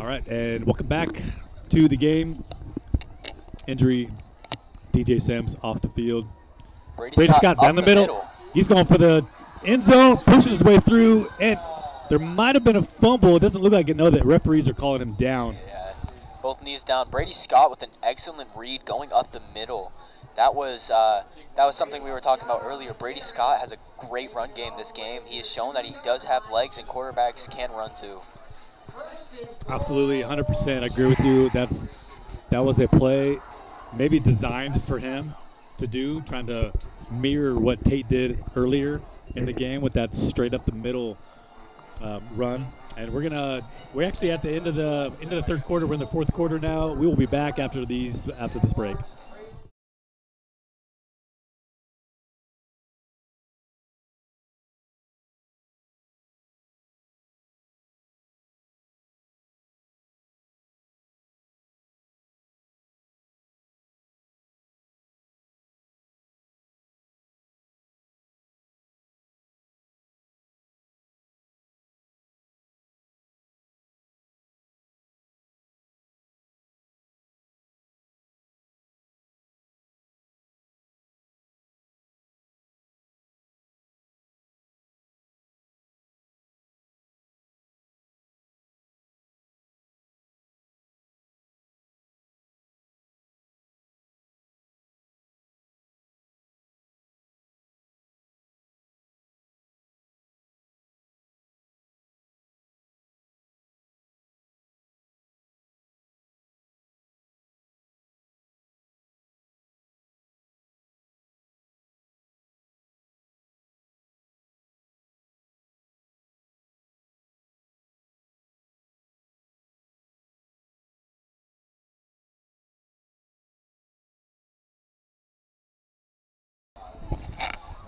All right, and welcome back to the game. Injury, DJ Sims off the field. Brady Scott down the middle. He's going for the end zone, pushing his way through, and there might have been a fumble. It doesn't look like it. No, that referees are calling him down. Yeah, both knees down. Brady Scott with an excellent read going up the middle. That was something we were talking about earlier. Brady Scott has a great run game this game. He has shown that he does have legs and quarterbacks can run too. Absolutely, 100%. I agree with you. That was a play maybe designed for him to do, trying to mirror what Tate did earlier in the game with that straight up the middle run. And we're actually at the end of the third quarter. We're in the fourth quarter now. We will be back after this break.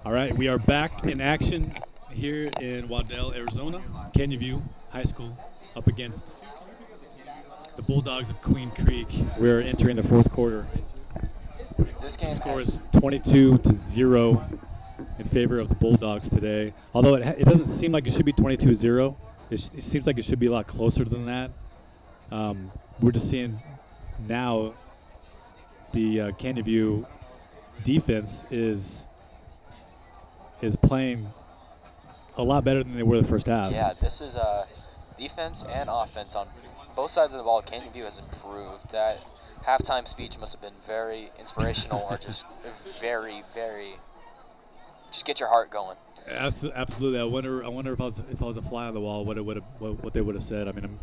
All right, we are back in action here in Waddell, Arizona. Canyon View High School up against the Bulldogs of Queen Creek. We're entering the fourth quarter. This game score is 22-0 in favor of the Bulldogs today. Although it doesn't seem like it should be 22-0. It seems like it should be a lot closer than that. We're just seeing now the Canyon View defense is playing a lot better than they were the first half. Yeah, this is defense and offense on both sides of the ball. Canyon View has improved. That halftime speech must have been very inspirational, or just very, very. Just get your heart going. Absolutely. I wonder if I was a fly on the wall, what they would have said. I mean,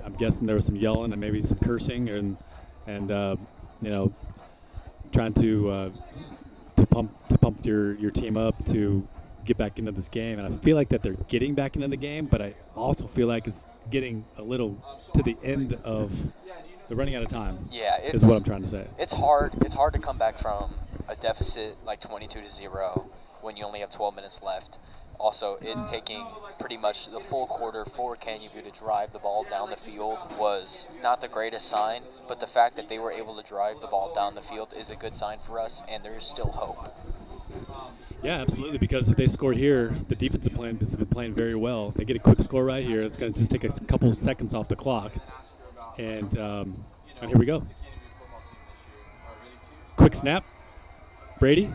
I'm guessing there was some yelling and maybe some cursing and trying to pump your team up to get back into this game. And I feel like that they're getting back into the game, but I also feel like it's getting a little to the end of they're running out of time. Yeah, is what I'm trying to say. It's hard to come back from a deficit like 22-0 when you only have 12 minutes left. Also, it taking pretty much the full quarter for Canyon View to drive the ball down the field was not the greatest sign, but the fact that they were able to drive the ball down the field is a good sign for us, and there is still hope. Yeah, absolutely, because if they scored here, the defense has been playing very well. They get a quick score right here. It's going to just take a couple seconds off the clock. And here we go. Quick snap. Brady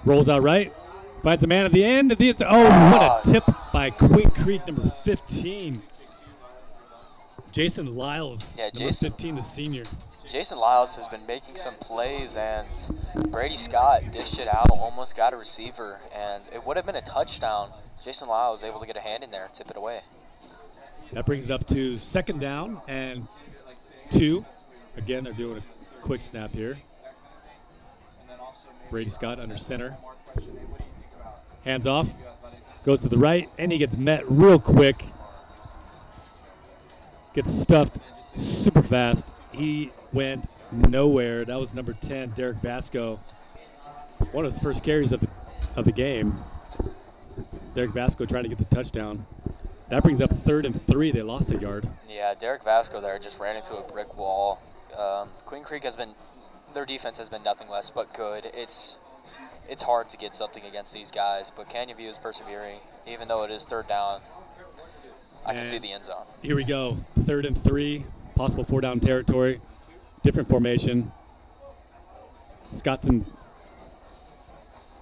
rolls out right. Finds a man at the end. What a tip by Queen Creek, number 15. Jason Lyles, number 15, the senior. Jason Lyles has been making some plays, and Brady Scott dished it out, almost got a receiver, and it would have been a touchdown. Jason Lyles was able to get a hand in there and tip it away. That brings it up to second down and 2. Again, they're doing a quick snap here. Brady Scott under center. Hands off, goes to the right, and he gets met real quick. Gets stuffed super fast. He went nowhere. That was number 10, Derek Vasco. One of his first carries of the game. Derek Vasco trying to get the touchdown. That brings up 3rd and 3. They lost a yard. Yeah, Derek Vasco there just ran into a brick wall. Queen Creek their defense has been nothing less but good. It's hard to get something against these guys, but Canyon View is persevering, even though it is 3rd down. I can see the end zone. Here we go. 3rd and 3, possible 4-down territory. Different formation. Scottson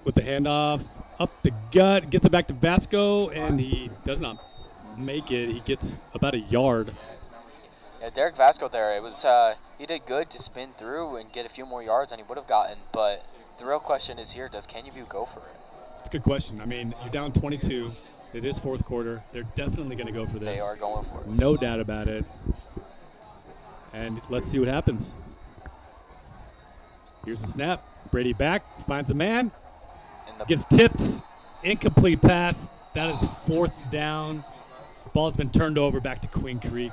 with the handoff, up the gut, gets it back to Vasco, and he does not make it. He gets about a yard. Yeah, Derek Vasco there, it was he did good to spin through and get a few more yards than he would have gotten, but the real question is here, does Canyon View go for it? It's a good question. I mean, you're down 22. It is 4th quarter. They're definitely going to go for this. They are going for it. No doubt about it. And let's see what happens. Here's the snap. Brady back, finds a man, gets tipped, incomplete pass. That is 4th down. Ball's been turned over back to Queen Creek.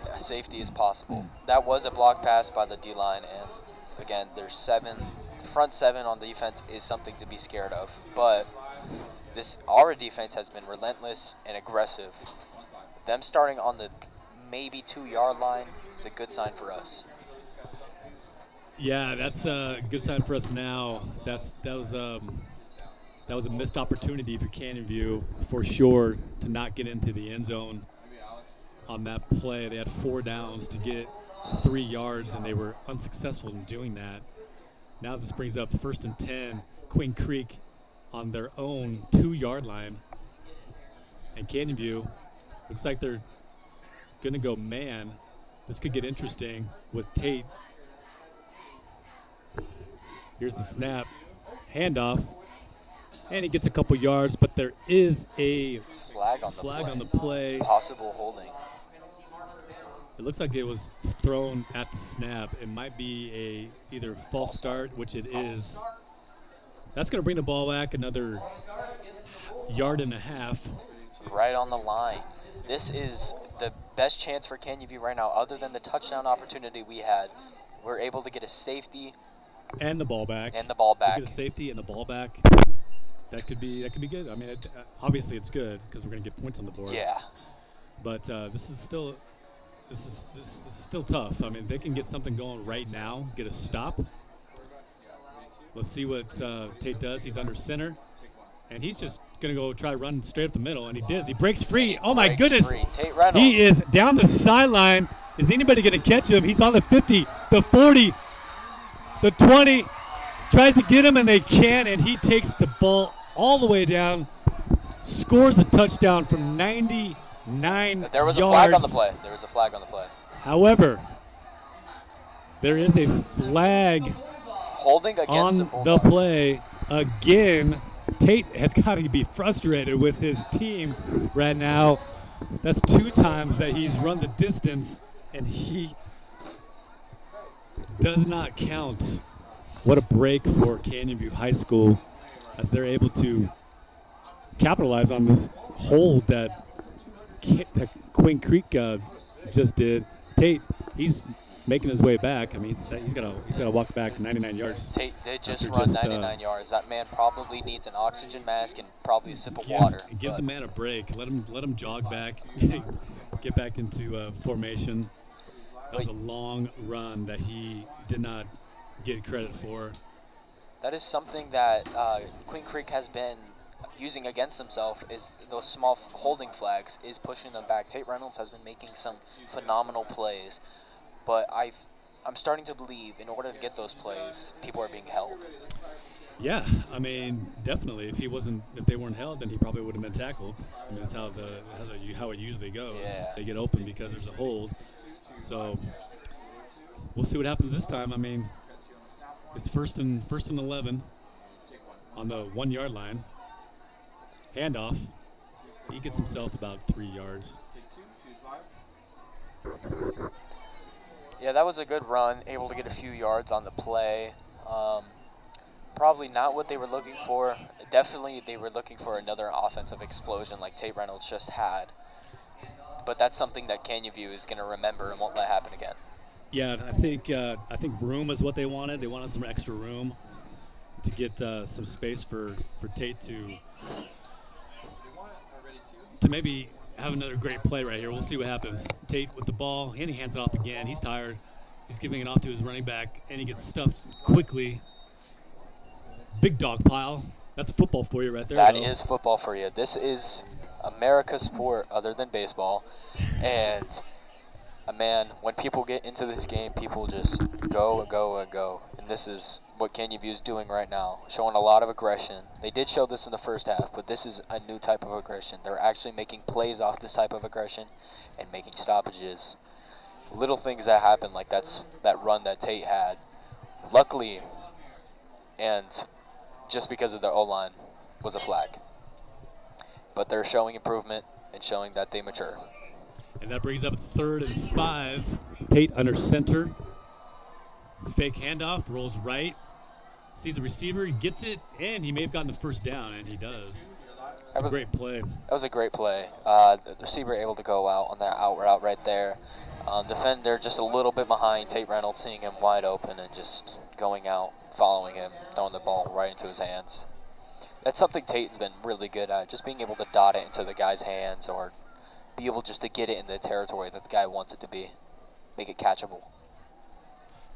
Yeah, safety is possible. That was a block pass by the D-line, and again, there's 7. The front 7 on defense is something to be scared of, but our defense has been relentless and aggressive. Them starting on the maybe 2-yard line is a good sign for us. Yeah, that's a good sign for us now. That was a missed opportunity for Canyon View for sure to not get into the end zone on that play. They had 4 downs to get 3 yards, and they were unsuccessful in doing that. Now this brings up 1st and 10, Queen Creek on their own 2-yard line. And Canyon View looks like they're going to go man. This could get interesting with Tate. Here's the snap, handoff, and he gets a couple yards, but there is a flag on the play. Possible holding. It looks like it was thrown at the snap. It might be either false start, which it is. That's going to bring the ball back another 1.5 yards. Right on the line. This is the best chance for Canyon View right now, other than the touchdown opportunity we had. We're able to get a safety. And the ball back. And the ball back. Get a safety and the ball back. That could be good. I mean, obviously it's good because we're going to get points on the board. Yeah. But this is still tough. I mean, they can get something going right now, get a stop. Let's see what Tate does. He's under center, and he's just going to go try to run straight up the middle, and he does. He breaks free. Oh, my goodness. Tate Reynolds. He is down the sideline. Is anybody going to catch him? He's on the 50, the 40. The 20 tries to get him, and they can't, and he takes the ball all the way down, scores a touchdown from 99 There was yards. A flag on the play. There was a flag on the play. However, there is a flag holding against on the play again. Tate has got to be frustrated with his team right now. That's 2 times that he's run the distance, and he does not count. What a break for Canyon View High School as they're able to capitalize on this hold that Queen Creek just did. Tate, he's making his way back. I mean, he's got to walk back 99 yards. Tate did just run 99 yards. That man probably needs an oxygen mask and probably a sip of water. Give the man a break. Let him jog back, get back into formation. That was a long run that he did not get credit for. That is something that Queen Creek has been using against himself, is those small holding flags is pushing them back. Tate Reynolds has been making some phenomenal plays, but I'm starting to believe in order to get those plays, people are being held. Yeah, I mean, definitely. If they weren't held, then he probably would have been tackled. I mean, that's how it usually goes. Yeah. They get open because there's a hold. So we'll see what happens this time. I mean, it's first and 11 on the 1-yard line. Handoff. He gets himself about 3 yards. Yeah, that was a good run. Able to get a few yards on the play. Probably not what they were looking for. Definitely they were looking for another offensive explosion like Tate Reynolds just had. But that's something that Canyon View is going to remember and won't let happen again. Yeah, I think room is what they wanted. They wanted some extra room to get some space for Tate to maybe have another great play right here. We'll see what happens. Tate with the ball, and he hands it off again. He's tired. He's giving it off to his running back, and he gets stuffed quickly. Big dog pile. That's football for you right there. That is football for you. This is America's sport other than baseball. And, man, when people get into this game, people just go, go, go. And this is what Canyon View is doing right now, showing a lot of aggression. They did show this in the first half, but this is a new type of aggression. They're actually making plays off this type of aggression and making stoppages. Little things that happen, like that run that Tate had. Luckily, and just because of the O-line, was a flag. But they're showing improvement and showing that they mature. And that brings up 3rd and 5. Tate under center. Fake handoff, rolls right. Sees a receiver, gets it, and he may have gotten the first down, and he does. That was a great play. That was a great play. The receiver able to go out on that out route right there. Defender just a little bit behind Tate Reynolds, seeing him wide open and just going out, following him, throwing the ball right into his hands. That's something Tate's been really good at, just being able to dot it into the guy's hands or be able just to get it in the territory that the guy wants it to be, make it catchable.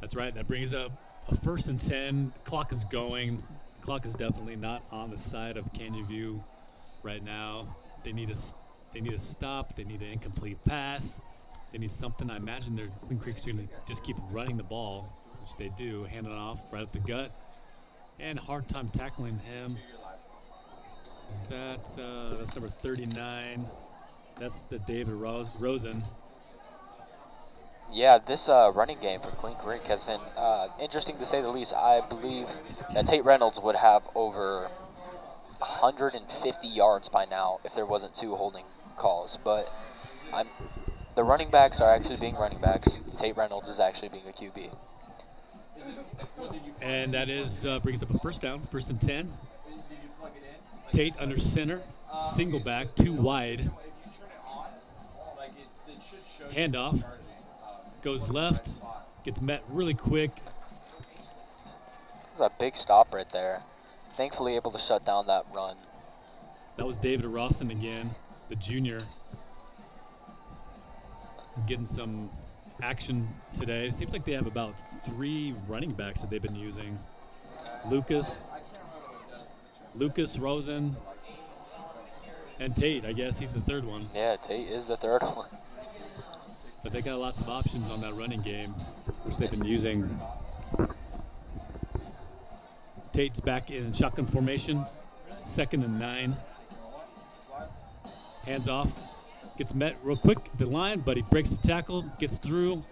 That's right. That brings up a 1st and 10. Clock is going. Clock is definitely not on the side of Canyon View right now. They need a stop. They need an incomplete pass. They need something. I imagine Queen Creek's going to just keep running the ball, which they do, hand it off right up the gut. And hard time tackling him. Is that's number 39. That's the David Rosen. Yeah, this running game for Queen Creek has been interesting to say the least. I believe that Tate Reynolds would have over 150 yards by now if there wasn't 2 holding calls. But the running backs are actually being running backs. Tate Reynolds is actually being a QB. And that brings up a 1st down, 1st and 10. Tate under center, single back, 2 wide. Handoff, goes left, gets met really quick. It was a big stop right there. Thankfully able to shut down that run. That was David Rawson again, the junior. Getting some action today. It seems like they have about 3 running backs that they've been using. Lucas, Rosen, and Tate. I guess he's the 3rd one. Yeah, Tate is the 3rd one. But they got lots of options on that running game, which they've been using. Tate's back in shotgun formation, 2nd and 9. Hands off, gets met real quick at the line, but he breaks the tackle, gets through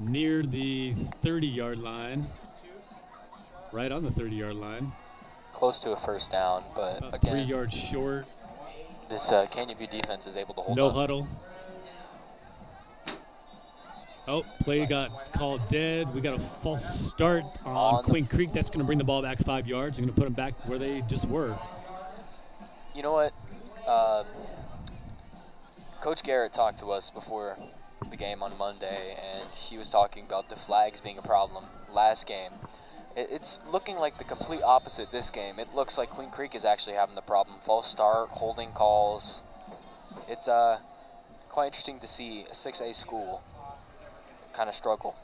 near the 30-yard line, right on the 30-yard line. Close to a 1st down, but about again, 3 yards short. This Canyon View defense is able to hold no on. huddle. Oh, play got called dead. We got a false start on Queen Creek. That's going to bring the ball back 5 yards. They're going to put them back where they just were. You know what? Coach Garrett talked to us before the game on Monday, and he was talking about the flags being a problem last game. It's looking like the complete opposite this game. It looks like Queen Creek is actually having the problem. False start, holding calls. It's quite interesting to see a 6A school kind of struggle.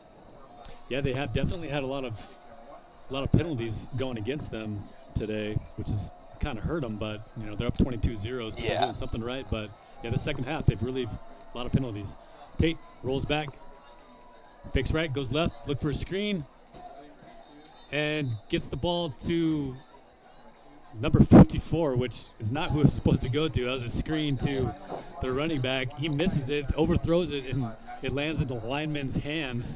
Yeah, they have definitely had a lot of penalties going against them today, which has kind of hurt them. But you know they're up 22-0, so they're doing something right. But yeah, the second half they've really a lot of penalties. Tate rolls back, fakes right, goes left, look for a screen, and gets the ball to number 54, which is not who it's supposed to go to. That was a screen to the running back. He misses it, overthrows it, and it lands in the lineman's hands.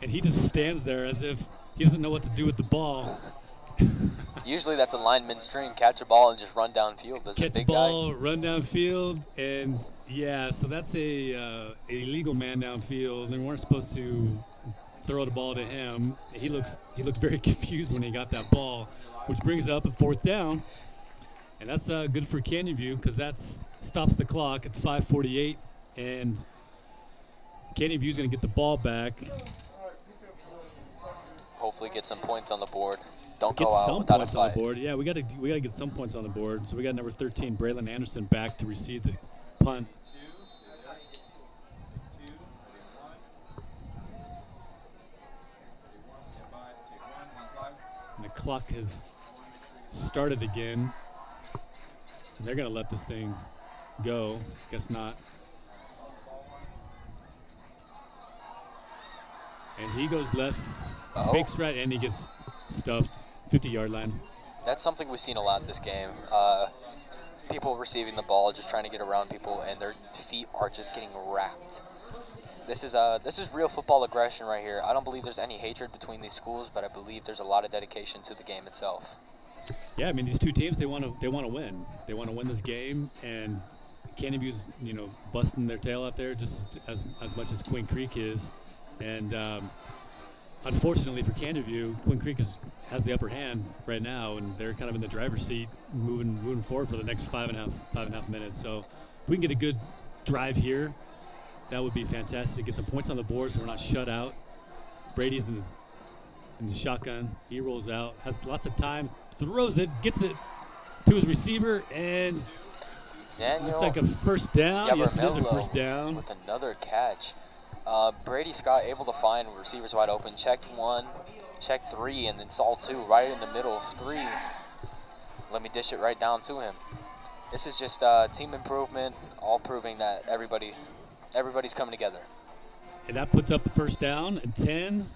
And he just stands there as if he doesn't know what to do with the ball. Usually that's a lineman's dream, catch a ball and just run downfield. As Catch a big ball, guy. Run downfield, and yeah, so that's a illegal man downfield. They weren't supposed to throw the ball to him. He looked very confused when he got that ball, which brings up a 4th down, and that's good for Canyon View because that stops the clock at 5:48, and Canyon View's going to get the ball back. Hopefully get some points on the board. Don't Get go out some without points a on fight. the board. Yeah, we got to get some points on the board. So we got number 13, Braylon Anderson, back to receive the punt. And the clock has started again. They're going to let this thing go. Guess not. And he goes left, fakes right, and he gets stuffed. 50-yard line. That's something we've seen a lot this game. People receiving the ball, just trying to get around people, and their feet are just getting wrapped. This is real football aggression right here. I don't believe there's any hatred between these schools, but I believe there's a lot of dedication to the game itself. Yeah, I mean, these two teams, they want to win. They want to win this game, and Canyon View's, busting their tail out there just as much as Queen Creek is. And unfortunately for Canyon View, Queen Creek has the upper hand right now, and they're kind of in the driver's seat moving forward for the next five and a half minutes. So if we can get a good drive here, that would be fantastic. Get some points on the board so we're not shut out. Brady's in the shotgun. He rolls out, has lots of time, throws it, gets it to his receiver, and looks like a first down. Yes, it is a first down. With another catch. Brady Scott able to find receivers wide open. Checked one, checked three, and then saw two right in the middle of three. Let me dish it right down to him. This is just team improvement, all proving that everybody's coming together. And that puts up the first down and 10.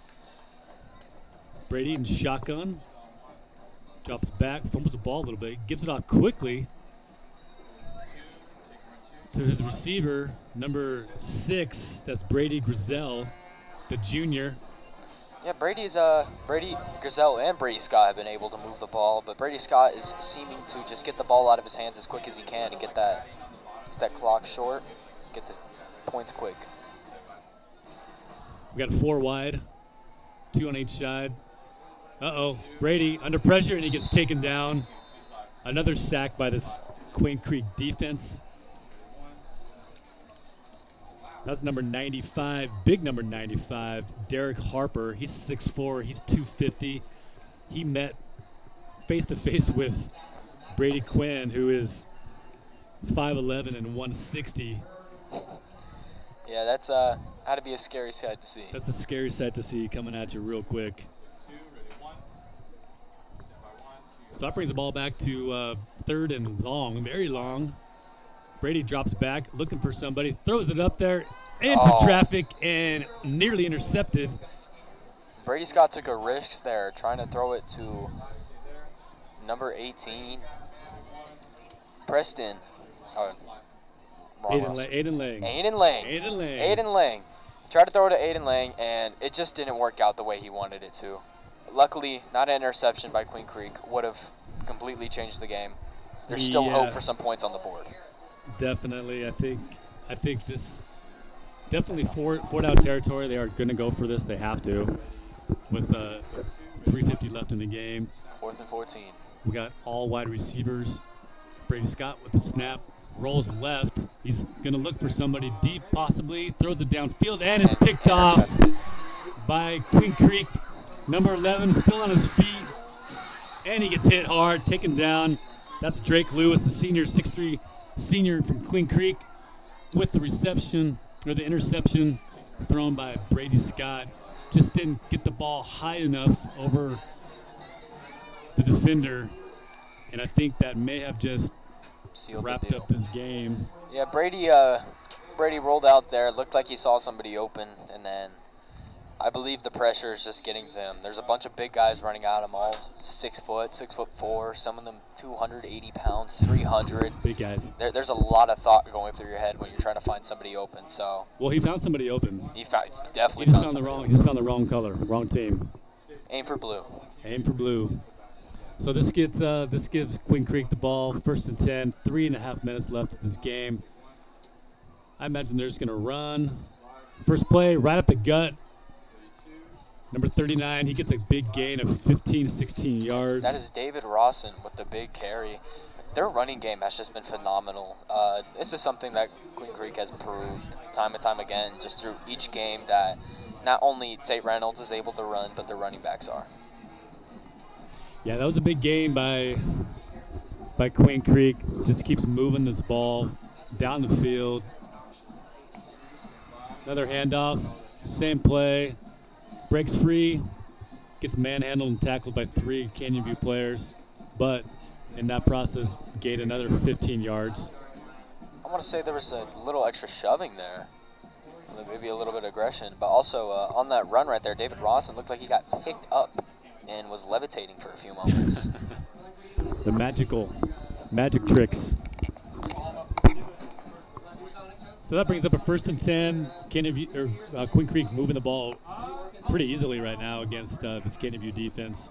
Brady in shotgun. Drops back, fumbles the ball a little bit, gives it off quickly to his receiver, number 6. That's Brady Grizel, the junior. Yeah, Brady Grizel and Brady Scott have been able to move the ball, but Brady Scott is seeming to just get the ball out of his hands as quick as he can and get that clock short, get the points quick. We got 4 wide, 2 on each side. Brady under pressure, and he gets taken down. Another sack by this Queen Creek defense. That's number 95, big number 95, Derek Harper. He's 6'4", he's 250. He met face-to-face with Brady Quinn, who is 5'11" and 160. Yeah, that's had to be a scary sight to see. That's a scary sight to see coming at you real quick. So that brings the ball back to 3rd and long, very long. Brady drops back, looking for somebody, throws it up there into traffic and nearly intercepted. Brady Scott took a risk there, trying to throw it to number 18, Preston. Aiden Lang. Tried to throw it to Aiden Lang, and it just didn't work out the way he wanted it to. Luckily, not an interception by Queen Creek would have completely changed the game. There's still hope for some points on the board. Definitely, I think this definitely four down territory. They are going to go for this. They have to, with 3:50 left in the game. 4th and 14. We got all wide receivers. Brady Scott with the snap, rolls left. He's going to look for somebody deep, possibly throws it downfield, and it's picked off by Queen Creek. Number 11 still on his feet, and he gets hit hard, taken down. That's Drake Lewis, the senior, 6'3" senior from Queen Creek, with the interception thrown by Brady Scott. Just didn't get the ball high enough over the defender, and I think that may have just wrapped up this game. Yeah, Brady rolled out there, looked like he saw somebody open, and then I believe the pressure is just getting to him. There's a bunch of big guys running at him, all 6 foot, 6'4", some of them 280 pounds, 300. Big guys. There's a lot of thought going through your head when you're trying to find somebody open. So. Well, he found somebody open. He definitely found somebody. He just found the wrong color, wrong team. Aim for blue. Aim for blue. So this gives Queen Creek the ball, 1st and 10, 3.5 minutes left of this game. I imagine they're just going to run. First play, right up the gut. Number 39, he gets a big gain of 15, 16 yards. That is David Rawson with the big carry. Their running game has just been phenomenal. This is something that Queen Creek has proved time and time again, just through each game, that not only Tate Reynolds is able to run, but their running backs are. Yeah, that was a big gain by Queen Creek. Just keeps moving this ball down the field. Another handoff, same play. Breaks free, gets manhandled and tackled by 3 Canyon View players, but in that process, gained another 15 yards. I want to say there was a little extra shoving there. Maybe a little bit of aggression. But also, on that run right there, David Rawson looked like he got picked up and was levitating for a few moments. The magic tricks. So that brings up a 1st and 10. Queen Creek moving the ball pretty easily right now against this Canyon View defense.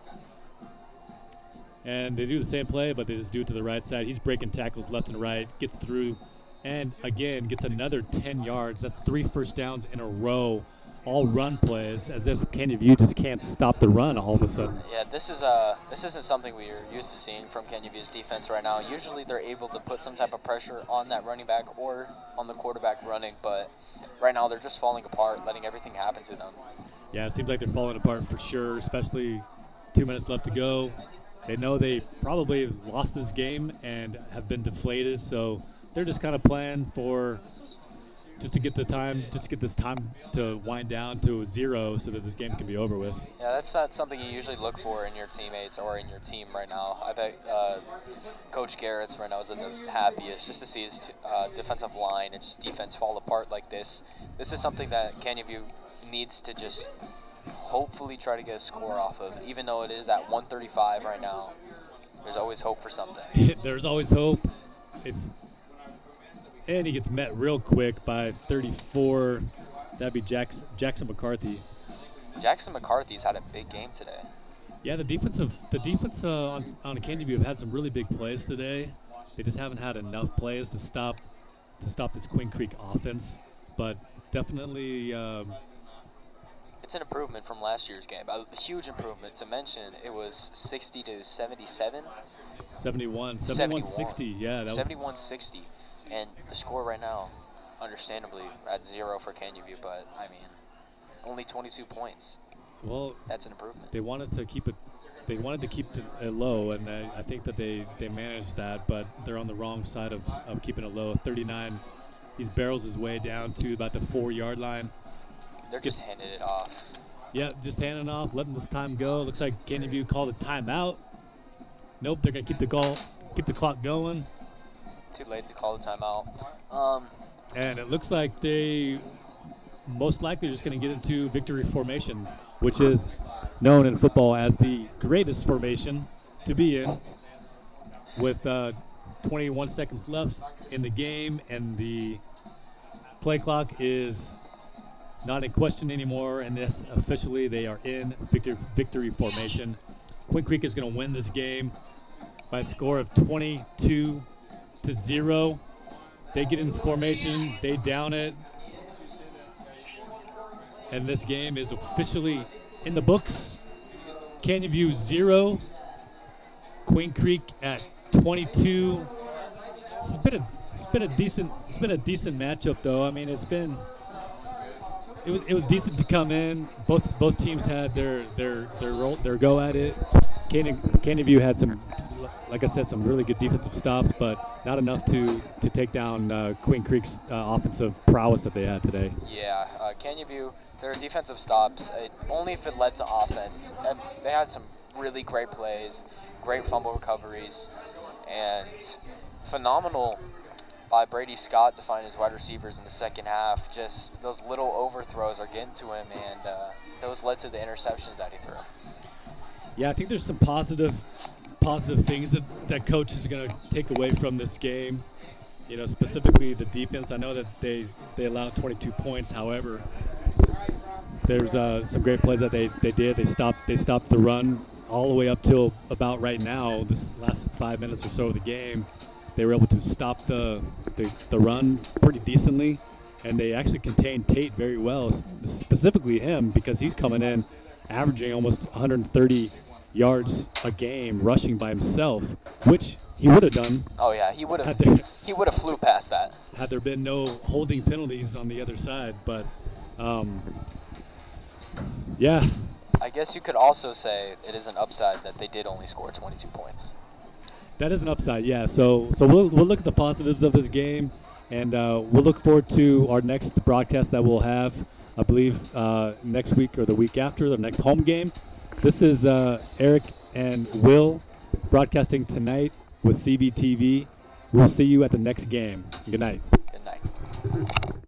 And they do the same play, but they just do it to the right side. He's breaking tackles left and right, gets through, and again gets another 10 yards. That's 3 first downs in a row, all run plays, as if Canyon View just can't stop the run all of a sudden. Yeah, this isn't something we're used to seeing from Canyon View's defense right now. Usually they're able to put some type of pressure on that running back or on the quarterback running, but right now they're just falling apart, letting everything happen to them. Yeah, it seems like they're falling apart for sure, especially 2 minutes left to go. They know they probably lost this game and have been deflated, so they're just kind of playing for just to get this time to wind down to 0 so that this game can be over with. Yeah, that's not something you usually look for in your teammates or in your team right now. I bet Coach Garrett's right now is the happiest just to see his defensive line and just defense fall apart like this. This is something that Canyon View needs to just hopefully try to get a score off of. Even though it is at 135 right now, there's always hope for something. There's always hope. And he gets met real quick by 34. That'd be Jackson McCarthy. Jackson McCarthy's had a big game today. Yeah, the defense on Canyon View have had some really big plays today. They just haven't had enough plays to stop this Queen Creek offense. But definitely, it's an improvement from last year's game. A huge improvement. To mention, it was 60 to 77. 71, 60. Yeah, that 71-60. And the score right now, understandably, at 0 for Canyon View, but I mean, only 22 points. Well, that's an improvement. They wanted to keep it. They wanted to keep it low, and I think that they managed that, but they're on the wrong side of keeping it low. 39, he barrels his way down to about the 4-yard line. They're just handing it off. Yeah, just handing it off, letting this time go. Looks like Canyon View called a timeout. Nope, they're gonna keep the clock going. Too late to call the timeout. And it looks like they most likely are just going to get into victory formation, which is known in football as the greatest formation to be in, with 21 seconds left in the game, and the play clock is not in question anymore, and this officially they are in victory formation. Queen Creek is going to win this game by a score of 22-0. They get in formation, they down it, and this game is officially in the books. Canyon View 0, Queen Creek at 22. It's been a decent matchup though. I mean, it was decent to come in. Both teams had their go at it. Canyon View had some, like I said, some really good defensive stops, but not enough to take down Queen Creek's offensive prowess that they had today. Yeah, Canyon View, their defensive stops, only if it led to offense. And they had some really great plays, great fumble recoveries, and phenomenal by Brady Scott to find his wide receivers in the second half. Just those little overthrows are getting to him, and those led to the interceptions that he threw. Yeah, I think there's some positive things that coach is going to take away from this game. You know, specifically the defense. I know that they allowed 22 points. However, there's some great plays that they did. They stopped the run all the way up till about right now. This last 5 minutes or so of the game, they were able to stop the run pretty decently, and they actually contained Tate very well, specifically him, because he's coming in averaging almost 130 yards a game rushing by himself, which he would have done. Oh yeah, he would have flew past that had there been no holding penalties on the other side. But yeah, I guess you could also say it is an upside that they did only score 22 points. That is an upside, yeah. So we'll look at the positives of this game, and we'll look forward to our next broadcast that we'll have, I believe, next week or the week after, the next home game. This is Eric and Will broadcasting tonight with CBTV. We'll see you at the next game. Good night. Good night.